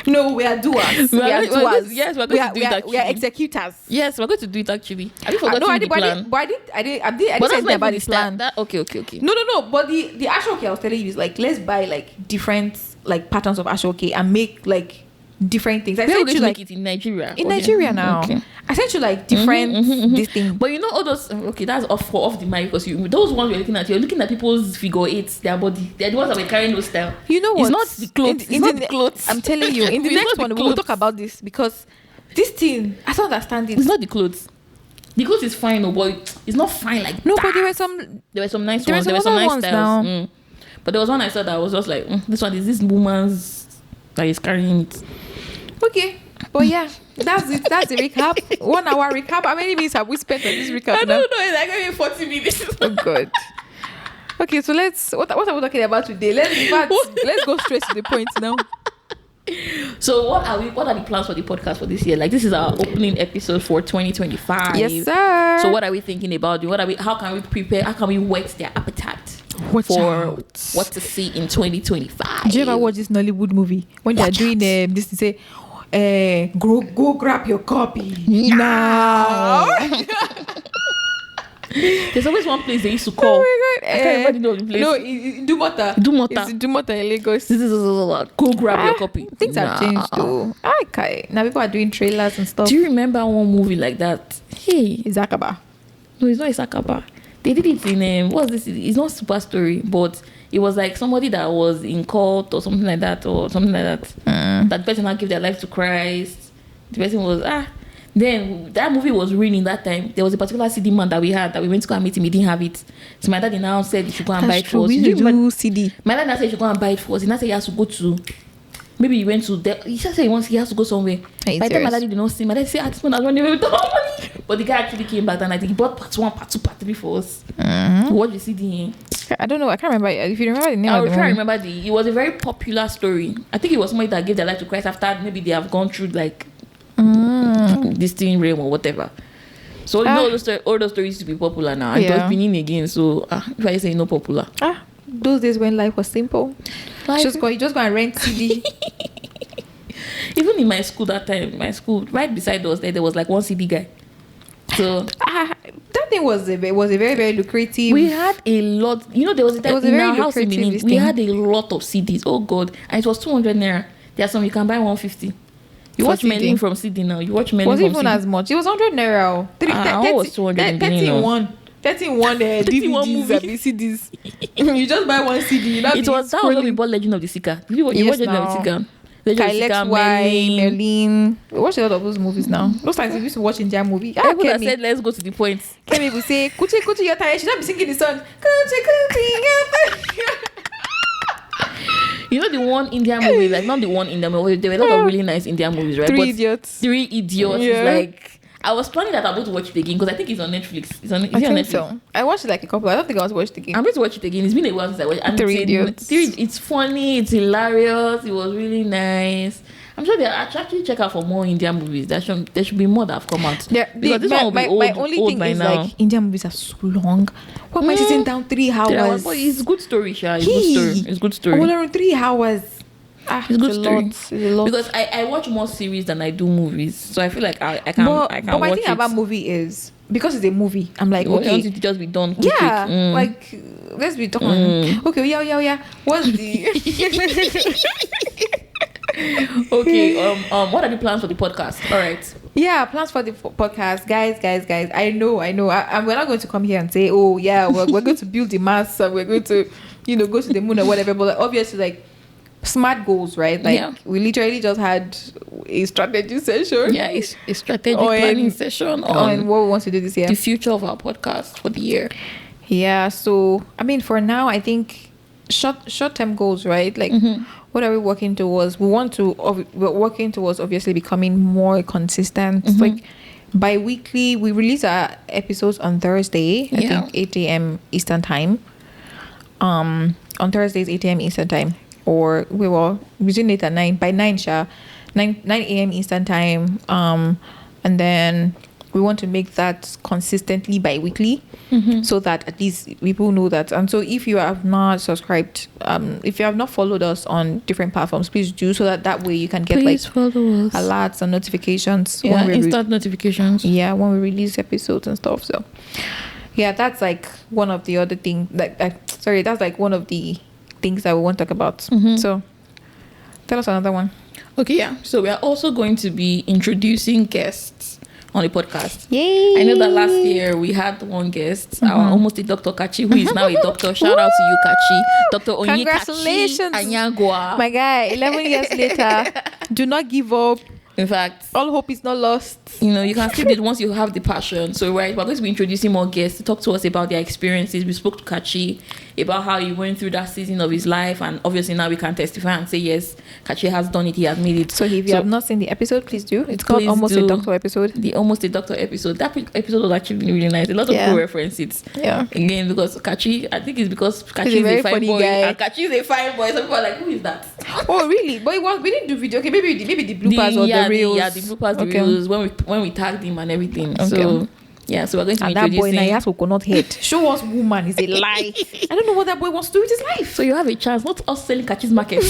No, we are doers. We are doers. Yes, we're going to do it actually. We are executors. Yes, we're going to do it actually. Have you forgotten the plan? But I didn't say about the plan. Okay. No. But the ashoke I was telling you is like, let's buy like different like patterns of ashoke and make like different things. I sent you like it in Nigeria. In Nigeria now. Okay. I sent you like different this thing. But you know all those that's off the mic because those ones you're looking at people's figure eights, their body. They're the ones that were carrying those style. You know what? It's not the clothes. It's not the clothes. I'm telling you, in the next one we will talk about this because this thing I don't understand it. It's not the clothes. The clothes is fine, but it's not fine like no, that. but there were some nice ones. There were some nice styles. Now. But there was one I saw that I was just like, this one is this woman's that is carrying it. Okay, but yeah, that's it. That's the recap. 1 hour recap. How many minutes have we spent on this recap? I don't know. It's like maybe 40 minutes. Oh God. Okay, so what are we talking about today? Let's go straight to the point now. So what are the plans for the podcast for this year? Like this is our opening episode for 2025. Yes, sir. So what are we thinking about? How can we prepare? How can we whet their appetite what to see in 2025? Did you ever watch this Nollywood movie when they're doing this? They say, go grab your copy now. There's always one place they used to call. Oh my God. I can't remember the name of the place. No, Dumota. Dumota. It's Dumota in Lagos. Go grab your copy. Things have changed though. Okay. Now people are doing trailers and stuff. Do you remember one movie like that? Hey. Izakaba. No, it's not Isakaba. They did it in what's this? It's not Super Story, but it was like somebody that was in cult or something like that, That person now gave their life to Christ. The person was Then that movie was raining that time. There was a particular CD man that we had that we went to go and meet him. He didn't have it. So my dad now said he should go and buy it for us. We do CD. My dad now said he should go and buy it for us. He now said he has to go to. Maybe he went to. He just said he has to go somewhere. By the time my dad did not see, my dad said, "This man has running away with the money." But the guy actually came back and I think he bought part 1, part 2, part 3 for us. What the CD? I don't know. I can't remember. If you remember the name, I will try to remember it was a very popular story. I think it was somebody that gave their life to Christ after maybe they have gone through like this thing realm or whatever. So you know all those stories used to be popular now. And it was beginning again. So if I say no popular. Those days when life was simple. You just go and rent CD. Even in my school that time, right beside us there was like one CD guy. So that thing was a very, very lucrative. We had a lot. You know, there was a time in our house in Benin, we had a lot of CDs. Oh God. And it was 200 naira. There are some you can buy 150. You watch many from CD now. You watch many from CD. Was even as much. It was 100 naira. That was 200 in Benin. 31 DVDs and CDs. You just buy one CD. That was when we bought Legend of the Seeker. You watch Legend of the Seeker? Merlin. We watch a lot of those movies now. Those times we used to watch Indian movie. People that said let's go to the point. Kemi will say, Kuchi Kuchi you're tired. She not be singing the song. Kuchi Kuchi you're tired. You know the one Indian movie, like not the one Indian movie. There were a lot of really nice Indian movies, right? Three Idiots. Is like. I was planning that I'm going to watch it again because I think it's on Netflix. Is it on Netflix? So. I watched it like a couple. I don't think I want to watch it again. I'm going to watch it again. It's been a while since I watched it. Three Idiots. It's funny. It's hilarious. It was really nice. I'm sure they'll actually check out for more Indian movies. There should be more that have come out. Because this one will be old. My only thing is now. Like Indian movies are so long. What am I sitting down 3 hours? But it's good story, Sha. It's good story. Around 3 hours. It's good story. Because I watch more series than I do movies, so I feel like I can watch it. But my thing about movie is because it's a movie. I'm like, okay, want it to just be done quick. Yeah, like let's be talking. Okay, yeah. What's the okay? What are the plans for the podcast? All right. Yeah, plans for the podcast, guys. I know. We're not going to come here and say, oh yeah, we're going to build the mass and we're going to, go to the moon or whatever. But like, obviously, like. Smart goals, right? Like we literally just had a strategy session. Yeah, it's a strategic planning session on what we want to do this year. The future of our podcast for the year. Yeah, so I mean for now I think short-term goals, right? Like what are we working towards? We're working towards obviously becoming more consistent. Like bi-weekly, we release our episodes on Thursday, I think 8 a.m. Eastern time. On Thursdays 8 a.m. Eastern time. Or we were between 8 and 9 by 9 a.m. Eastern time, and then we want to make that consistently bi-weekly, so that at least people know that. And so if you have not subscribed, if you have not followed us on different platforms, please do, so that way you can get follow us. Alerts and notifications. Instant notifications. Yeah, when we release episodes and stuff. So yeah, that's like one of the other things that's like one of the things that we want to talk about. So tell us another one. Okay, yeah. So we are also going to be introducing guests on the podcast. Yay! I know that last year we had one guest, our almost a Dr. Kachi, who is now a doctor. Shout out to you, Kachi. Dr. Onye Congratulations, Anyagwa. My guy, 11 years later. Do not give up. In fact, all hope is not lost. You can still do it once you have the passion. So we're going to be introducing more guests to talk to us about their experiences. We spoke to Kachi about how he went through that season of his life, and obviously now we can testify and say yes, Kachi has done it, he has made it. So if you have not seen the episode, please do. It's called Almost a Doctor episode. The Almost a Doctor episode. That episode was actually really nice. A lot of people reference it. Yeah. Again, because Kachi, I think it's because Kachi is a fine boy. And Kachi is a fine boy. Some people are like, who is that? Oh really? But we didn't do video. Okay, maybe the bloopers or the reels. The bloopers, the reels when we tagged him and everything. Okay. So yeah, so we're going to be introducing. That boy now he has coconut head. Show us woman is a lie. I don't know what that boy wants to do with his life. So you have a chance, not us selling Kachi's market.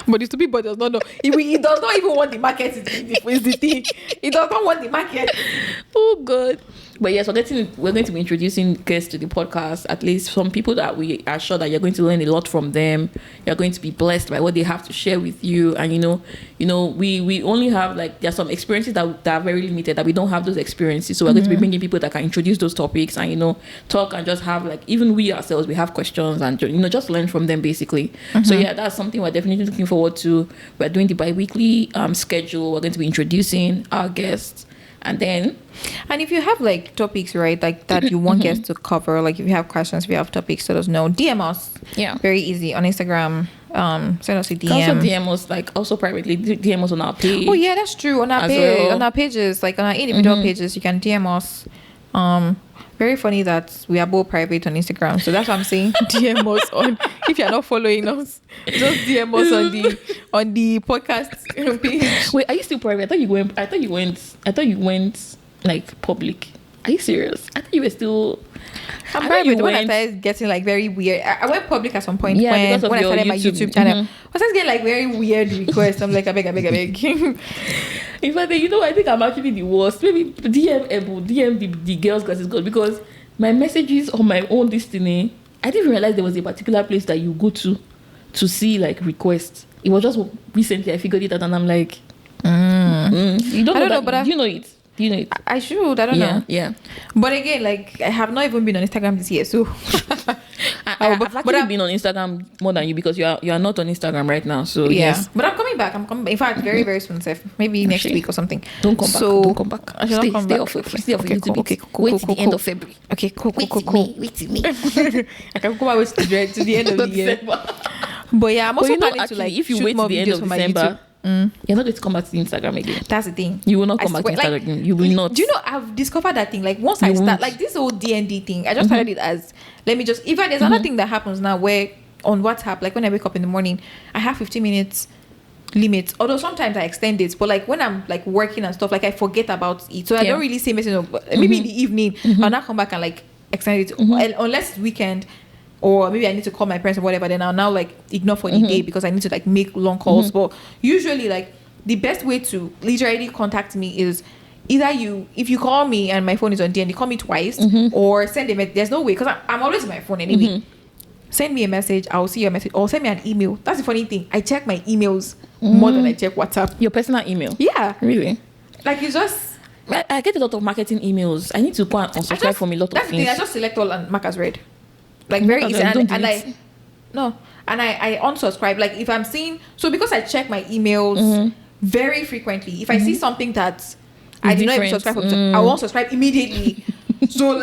But the stupid boy does not know. He does not even want the market. Is the thing. He does not want the market. Oh God. But yes, we're going to be introducing guests to the podcast, at least some people that we are sure that you're going to learn a lot from them. You're going to be blessed by what they have to share with you. And we only have there are some experiences that are very limited, that we don't have those experiences. So we're going to be bringing people that can introduce those topics and talk and just have even we ourselves, we have questions and just learn from them basically. So yeah, that's something we're definitely looking forward to. We're doing the bi-weekly schedule. We're going to be introducing our guests. And if you have topics, right, that you want guests to cover, if you have questions, if you have topics, let us know. DM us. Yeah. Very easy on Instagram. Send us a DM. Also DM us, also privately DM us on our page. Oh yeah, that's true. On our page, well. On our pages, on our individual pages, you can DM us. Very funny that we are both private on Instagram, so that's what I'm saying. DM us on, if you're not following us, just DM us on the podcast page. Wait, are you still private? I thought you went public. Are you serious? I thought you were still. I'm private. When I started getting very weird, I went public at some point. Yeah, when I started my YouTube channel, I started getting very weird requests. I'm like, I beg. In fact, I think I'm actually the worst. Maybe DM Ebun, DM the girls because it's good, because my messages on my own destiny, I didn't realize there was a particular place that you go to see requests. It was just recently I figured it out, and I'm like, you don't know, but do you know it? Do you know it? I should. I don't know. Yeah. But again, I have not even been on Instagram this year, so I've actually been on Instagram more than you, because you are not on Instagram right now. So yeah. Yes. But I'm coming back. In fact, very, very soon, Seth. Maybe next week or something. Don't come back. Don't come back. I should not come stay back. Off. Stay off. Okay, cool. Okay, cool. Wait till the end of February. Okay, cool. Wait till me. I can come out to the end of the year. But yeah, I'm also planning to if you wait till the end of December, you're not going to come back to Instagram again. That's the thing. You will not come back to Instagram again. You will not. Do you know, I've discovered that thing. Once I start, this whole D&D thing, I just started it as, let me just, in fact, there's another thing that happens now where on WhatsApp, when I wake up in the morning, I have 15 minutes limit. Although sometimes I extend it, but when I'm working and stuff, I forget about it. So I don't really say message. Maybe in the evening, I'll not come back and extend it. Unless it's weekend, or maybe I need to call my parents or whatever, then I'll now ignore for the day because I need to make long calls. But usually the best way to literally contact me is either if you call me and my phone is on D&D, call me twice, or send a message. There's no way, because I'm always on my phone anyway. Send me a message, I'll see your message, or send me an email. That's the funny thing. I check my emails more than I check WhatsApp. Your personal email? Yeah. Really? It's just... I get a lot of marketing emails. I need to go and unsubscribe from a lot of things. That's the thing. I just select all and mark as read. Very easy. And I unsubscribe. If I'm seeing... So because I check my emails very frequently, if I see something that I did not even subscribe for, I won't subscribe immediately. So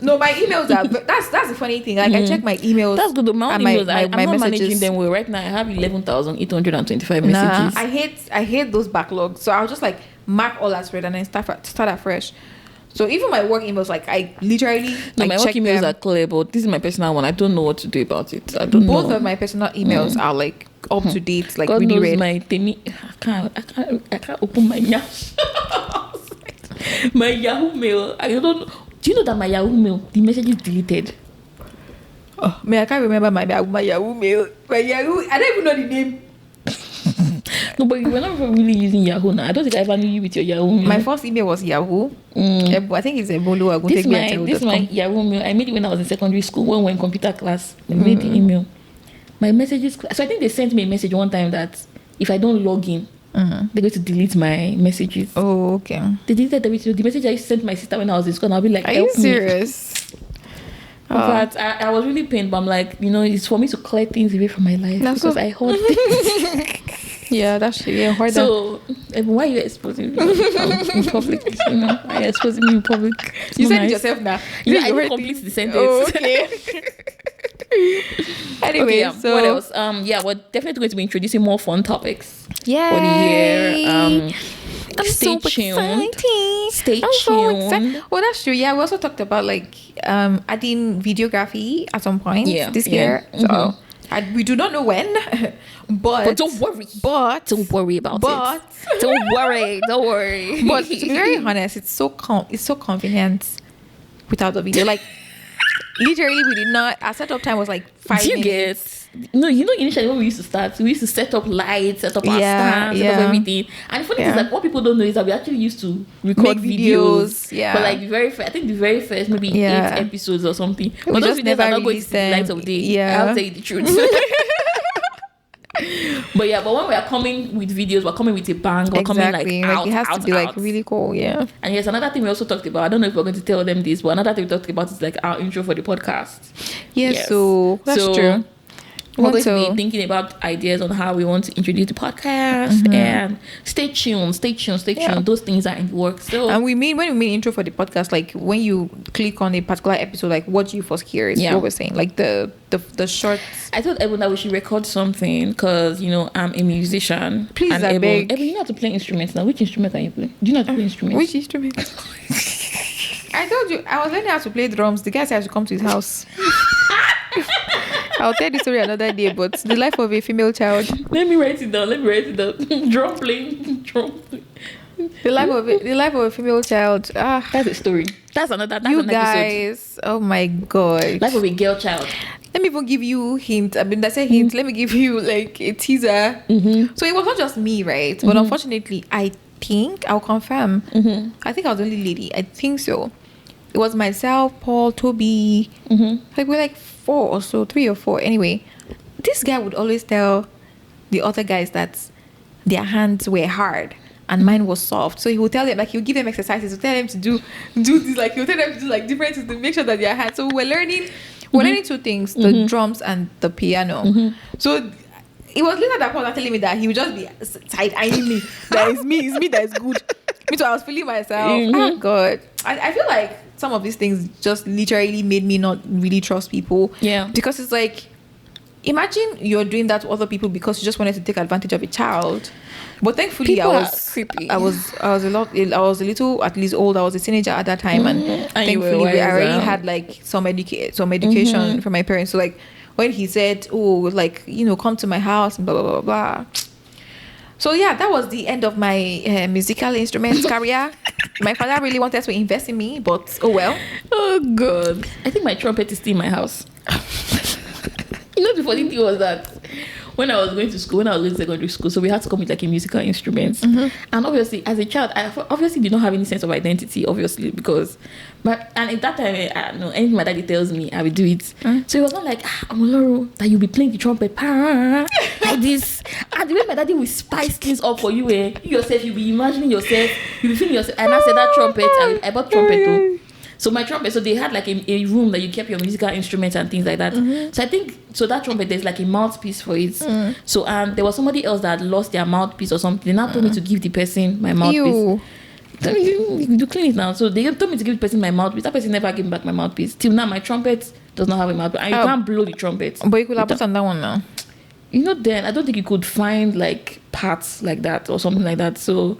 no, my emails are... That's the funny thing. I check my emails. That's good. My own emails, I'm not messages. managing them well. Right now, I have 11,825 messages. I hate those backlogs. So I'll just mark all as read and then start afresh. So even my work emails, I literally my work emails are clear, but this is my personal one. I don't know what to do about it. I don't know. Both of my personal emails are up to date, God really knows read. I can't open my my Yahoo mail. I don't know. Do you know that my Yahoo mail, the message is deleted? Oh, I can't remember my Yahoo mail. My Yahoo, I don't even know the name. No, but you were not really using Yahoo now. I don't think I ever knew you with your Yahoo mail. My first email was Yahoo. I think it's Ebolo. This is my Yahoo mail. I made it when I was in secondary school, when we were in computer class. I made the email. My messages. So I think they sent me a message one time that if I don't log in, they're going to delete my messages. Oh, okay. They deleted the message I sent my sister when I was in school, and I'll be like, are you serious? But I was really pained, but I'm like, it's for me to clear things away from my life, because I hold things. Yeah, that's true. Yeah, harder. So, why are you exposing me in public? Are you exposing me in public? You said it yourself now. I didn't complete the sentence. Oh, okay. Anyway, okay, so what else? We're definitely going to be introducing more fun topics for the Yay. year. I'm Stay so tuned. excited. Stay So tuned. well, that's true. Yeah, we also talked about adding videography at some point this year. So we do not know when, but don't worry. Don't worry about it. Don't worry. But to be very honest, it's so convenient without the video. Literally, we did not. Our setup time was 5 minutes. No, initially when we used to start, we used to set up lights, set up our stands, set up everything. And the funny thing is that what people don't know is that we actually used to record videos. Yeah. But like I think the very first maybe 8 episodes or something. But those videos are not going to the light of day. Yeah. I'll tell you the truth. but when we are coming with videos, we're coming with a bang. We're coming like out, it has out, to be out. like really cool. Yeah. And yes, another thing we also talked about. I don't know if we're going to tell them this, but another thing we talked about is like our intro for the podcast. Yes. So that's true. We're going to be thinking about ideas on how we want to introduce the podcast, and stay tuned. Those things are in the works. So, and when we mean intro for the podcast, like when you click on a particular episode, like what you first hear is what we're saying, like the short. I told Ebun that we should record something because I'm a musician. Please, I beg. Ebun, you know how to play instruments now. Which instrument can you play? Do you know how to play instruments? Which instrument? I told you I was learning how to play drums. The guy said I should come to his house. I'll tell the story another day, but the life of a female child. Let me write it down. Drum playing. The life of a female child. That's a story. That's another. That's you an guys. Episode. Oh my god. Life of a girl child. Let me even give you hint. I mean, that's a hint. Let me give you like a teaser. So it was not just me, right? But unfortunately, I think I'll confirm. I think I was the only lady. I think so. It was myself, Paul, Toby. Like we're like 4 or so, 3 or 4. Anyway, this guy would always tell the other guys that their hands were hard and mine was soft. So he would tell them, like, he would give them exercises. He would tell them to do this, like he would tell them to do like different things to make sure that their hands. So we're learning 2 things: the drums and the piano. So it was later that Paul was telling me that he would just be side eyeing me. That is me. It's me that is good. Me too. I was feeling myself. Oh God. I feel like some of these things just literally made me not really trust people. Yeah. Because it's like, imagine you're doing that to other people because you just wanted to take advantage of a child. But thankfully, people I was creepy. I was a little at least old. I was a teenager at that time, and thankfully I already had like some education from my parents. So like when he said, "Oh, like come to my house," and blah blah blah blah. So yeah, that was the end of my musical instruments career. My father really wanted to invest in me, but oh well. Oh God. I think my trumpet is still in my house. The funny thing was that when I was going to school, when I was in secondary school, so we had to come with like a musical instrument. And obviously, as a child, I obviously did not have any sense of identity, obviously, because and at that time, I don't know, anything my daddy tells me, I will do it. So it was not like, Omo-Olorun, that you'll be playing the trumpet like this. And the way my daddy will spice things up for you, you yourself, you'll be imagining yourself, you'll be feeling yourself. And I said that trumpet, I bought trumpet too. So my trumpet, so they had like a room that you kept your musical instruments and things like that. So I think, so that trumpet, there's like a mouthpiece for it. So there was somebody else that lost their mouthpiece or something. They now told me to give the person my mouthpiece. You clean it now. So they told me to give the person my mouthpiece. That person never gave me back my mouthpiece. Till now, my trumpet does not have a mouthpiece. And you can't blow the trumpet. But you could have put on that one now. Then I don't think you could find like parts like that or something like that. So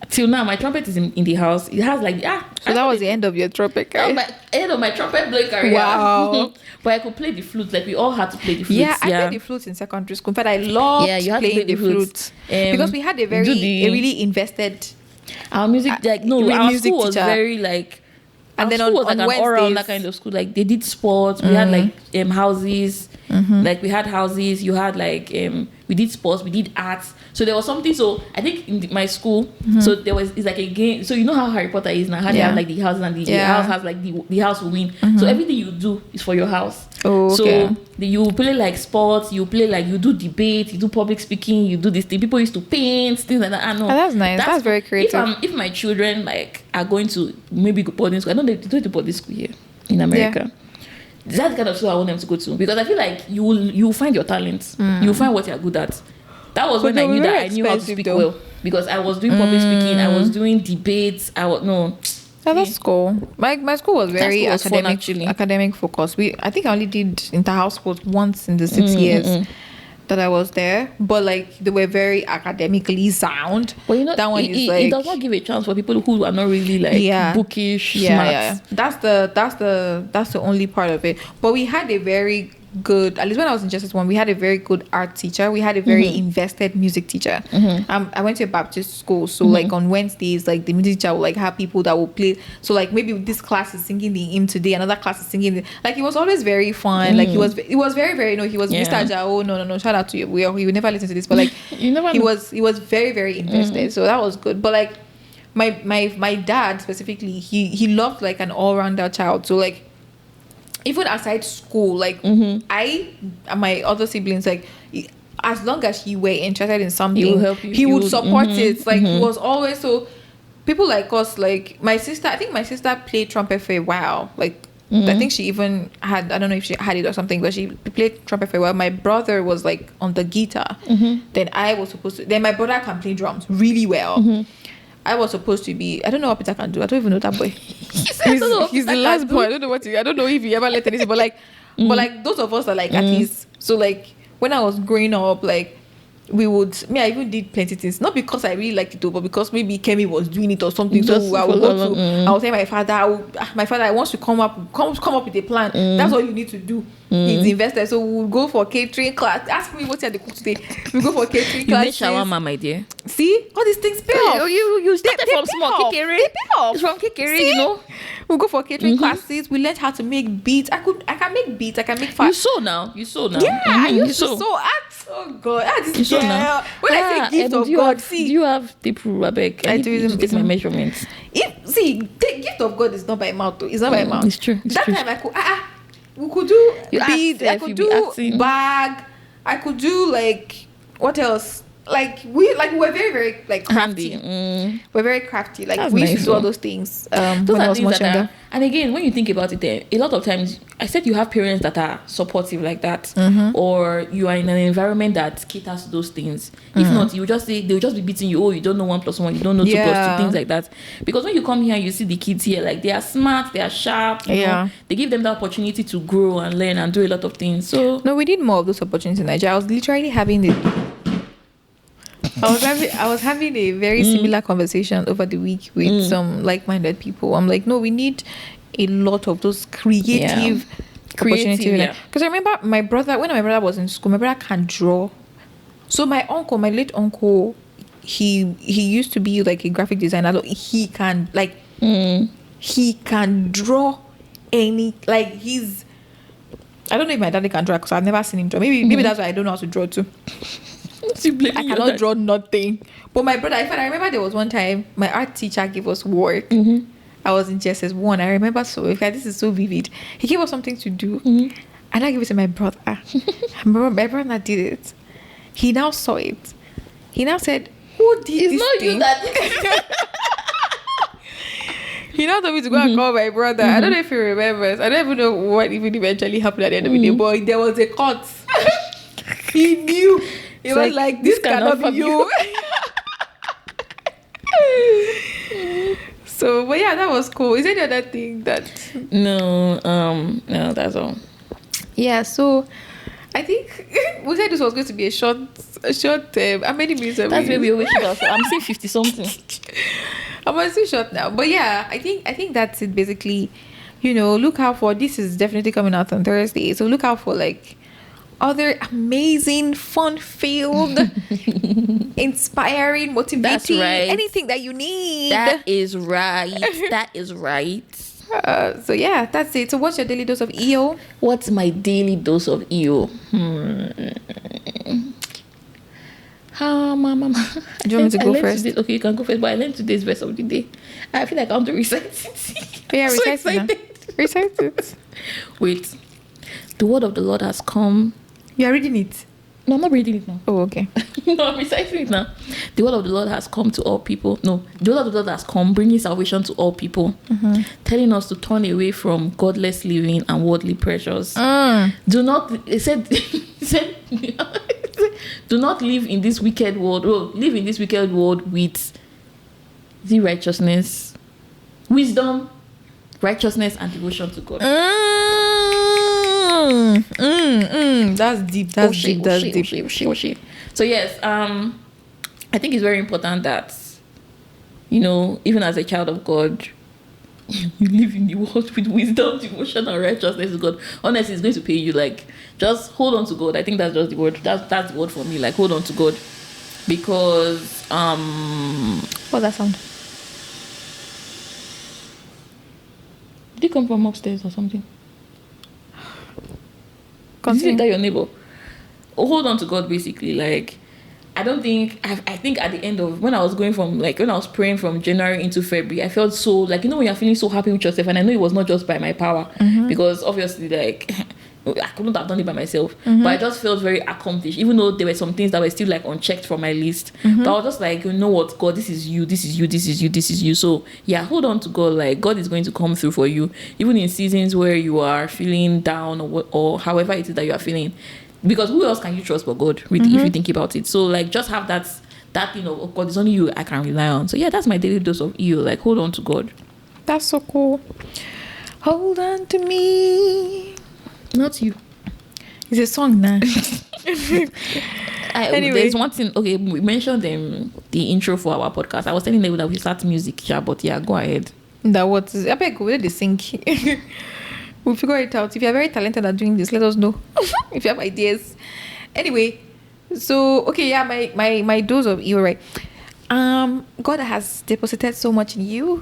till now, my trumpet is in the house. It has like So that was the end of your trumpet career. End of my trumpet blowing career. Wow. But I could play the flute. Like we all had to play the flute. Yeah, I played the flute in secondary school. In fact, I loved playing the flute. Because we had a really invested. Our music, our school was teacher. Very like. And then was like an all-round that kind of school. Like they did sports. We had like houses. Like we had houses. You had like we did sports. We did arts. So there was something. So I think in my school, so it's like a game. So you know how Harry Potter is now. How they have like the houses and the house has like the house will win. So everything you do is for your house. Oh, okay. So you play like sports. You play like you do debate. You do public speaking. You do this thing. People used to paint things like that. I know. Oh, that's nice. That's very creative. If my children like are going to maybe go boarding school, I know they do the boarding school here in America. That's the kind of school I want them to go to because I feel like you will find your talent. You'll find what you're good at. That was when I knew that I knew how to speak well because I was doing public speaking. I was doing debates. That's cool. My school was very academic focused. I think I only did inter-house sports once in the 6 years that I was there, but like they were very academically sound. Well, that one it does not give a chance for people who are not really like bookish, smart. That's the only part of it. But we had a very good, at least when I was in JSS1, we had a very good art teacher. We had a very invested music teacher. I went to a Baptist school, so like on Wednesdays, like the music teacher would like have people that will play. So like maybe this class is singing the hymn today, another class is singing like it was always very fun. Like it was very, very, he was Mr. Jao. No, shout out to you. He would never listen to this, but like he was very, very invested. So that was good. But like my dad specifically, he loved like an all-rounder child. So like even outside school, like I and my other siblings, like as long as you were interested in something, he will help you. He would support it. Like he was always so. People like us, like my sister. I think my sister played trumpet for a while. Like I think she even had. I don't know if she had it or something, but she played trumpet for a while. My brother was like on the guitar. Then I was supposed to. Then my brother can play drums really well. I was supposed to be. I don't know what Peter can do. I don't even know that boy. He's the last boy. I don't know I don't know if he ever let anything. But like those of us are like at least. So like when I was growing up, like I even did plenty things. Not because I really liked it though, but because maybe Kemi was doing it or something. So I would go to. I would tell my father. I want to come up with a plan. That's all you need to do. He's invested. So we'll go for catering class. Ask me what you had to cook today. We go for catering class. You made shawarma, my dear. See, all these things pay off. You started from small. They pay off. It's from Kekere, you know. We'll go for catering classes. We learned how to make beats. I can make beats. I can make fast. You sew now. Yeah, I used to sew. Oh God, this girl. When I say gift of God, see. Do you have the proof, Abeg? I do take my measurements. The gift of God is not by mouth. It's not by mouth. It's true. That time I could. We could do beads. I could do bag. I could do like what else? Like we were very, very like crafty. We're very crafty. Like that's we used to do all those things when I was much younger. And again, when you think about it, a lot of times, I said you have parents that are supportive like that, or you are in an environment that caters to those things. If not, they'll just be beating you. Oh, you don't know 1 + 1. You don't know 2 + 2. Things like that. Because when you come here, you see the kids here, like they are smart, they are sharp. You know, they give them the opportunity to grow and learn and do a lot of things. So no, we need more of those opportunities in Nigeria. I was literally having I was having a very similar conversation over the week with some like-minded people. I'm like, no, we need a lot of those creative opportunities. Because I remember when my brother was in school, my brother can draw. So my late uncle, he used to be like a graphic designer. So he can draw any, like he's, I don't know if my daddy can draw because I've never seen him draw. Maybe that's why I don't know how to draw too. I cannot draw nothing. But my brother, I remember there was one time my art teacher gave us work. I was in JSS1. I remember this is so vivid. He gave us something to do, and I gave it to my brother. My brother did it. He now saw it. He now said, "Who did this thing?" You that. He now told me to go and call my brother. I don't know if he remembers. I don't even know what even eventually happened at the end of the day. But there was a cut. He knew. It was like this cannot be you. So, but yeah, that was cool. Is there any other thing that? No, that's all. Yeah, so I think we said this was going to be a short. How many minutes? That's where we always should. I'm saying 50 something. I'm going to short now, but yeah, I think that's it. Basically, look out for this. Is definitely coming out on Thursday, so look out for like other amazing, fun-filled, inspiring, motivating, anything that you need. That is right. That is right. So yeah, that's it. So what's your daily dose of EO? What's my daily dose of EO? Mama. Do you want me to go first? Okay, you can go first. But I learned today's verse of the day. I feel like I want to recite it. Yeah, recite it. Recite it. Wait. The word of the Lord has come. You are reading it? No, I'm not reading it now. Oh, okay. No, I'm reciting it now. The word of the Lord has come to all people. No, the word of the Lord has come, bringing salvation to all people, telling us to turn away from godless living and worldly pleasures. Do not, it said, do not live in this wicked world. Oh, live in this wicked world with the righteousness, wisdom, righteousness, and devotion to God. That's deep. That's deep. So yes, I think it's very important that, even as a child of God, you live in the world with wisdom, devotion, and righteousness to God. Honestly, it's going to pay you. Like, just hold on to God. I think that's just the word. That's the word for me. Like, hold on to God, because What's that sound? did it come from upstairs or something? Is Continue. it that your neighbor? Hold on to God, basically. Like, I don't think I think at the end of when I was going from, like, when I was praying from January into February, I felt so, like, when you're feeling so happy with yourself, and I know it was not just by my power, because obviously, like, I couldn't have done it by myself, but I just felt very accomplished, even though there were some things that were still, like, unchecked from my list. But I was just like, you know what, God, this is you, this is you, this is you, this is you. So yeah, hold on to God. Like, God is going to come through for you, even in seasons where you are feeling down, or however it is that you are feeling. Because who else can you trust but God, really, if you think about it? So, like, just have that thing of, oh God, it's only you I can rely on. So yeah, that's my daily dose of EO. Like, hold on to God. That's so cool. Hold on to me. Not you. It's a song now. Anyway. There's one thing. Okay, we mentioned the intro for our podcast. I was telling them that we start music, yeah, but yeah, go ahead. That what? I beg, where they sing? We'll figure it out. If you're very talented at doing this, let us know. If you have ideas. Anyway, so okay, yeah, my dose of you, right? God has deposited so much in you.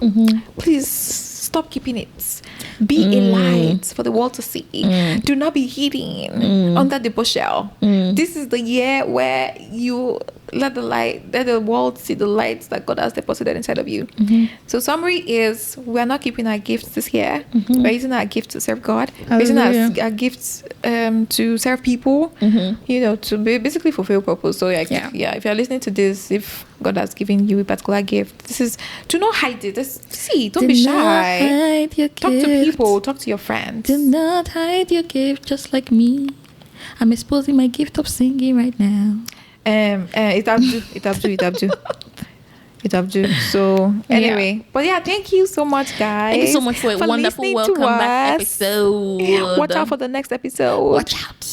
Please stop keeping it. Be a light for the world to see. Do not be hidden under the bushel. This is the year where you let the world see the lights that God has deposited inside of you. So summary is, we are not keeping our gifts this year. We're using our gifts to serve God. We're using our gifts to serve people. You know, to basically fulfill purpose. So if you're listening to this, if God has given you a particular gift, this is, do not hide it. Don't be shy. Hide your Talk to gift. people. Talk to your friends. Do not hide your gift, just like me. I'm exposing my gift of singing right now. It have to. So anyway, but yeah, thank you so much, guys. Thank you so much for a wonderful listening welcome to back us. episode. Watch out for the next episode. Watch out.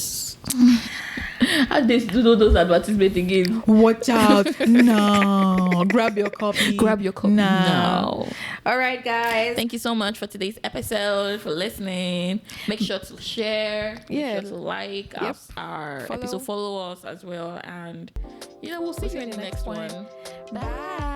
How do they do those advertisements again? Watch out. No. Grab your copy. No. All right, guys. Thank you so much for today's episode, for listening. Make sure to share. Yeah. Make sure to like our episode. Follow us as well. And, we'll see you in the next one. Bye.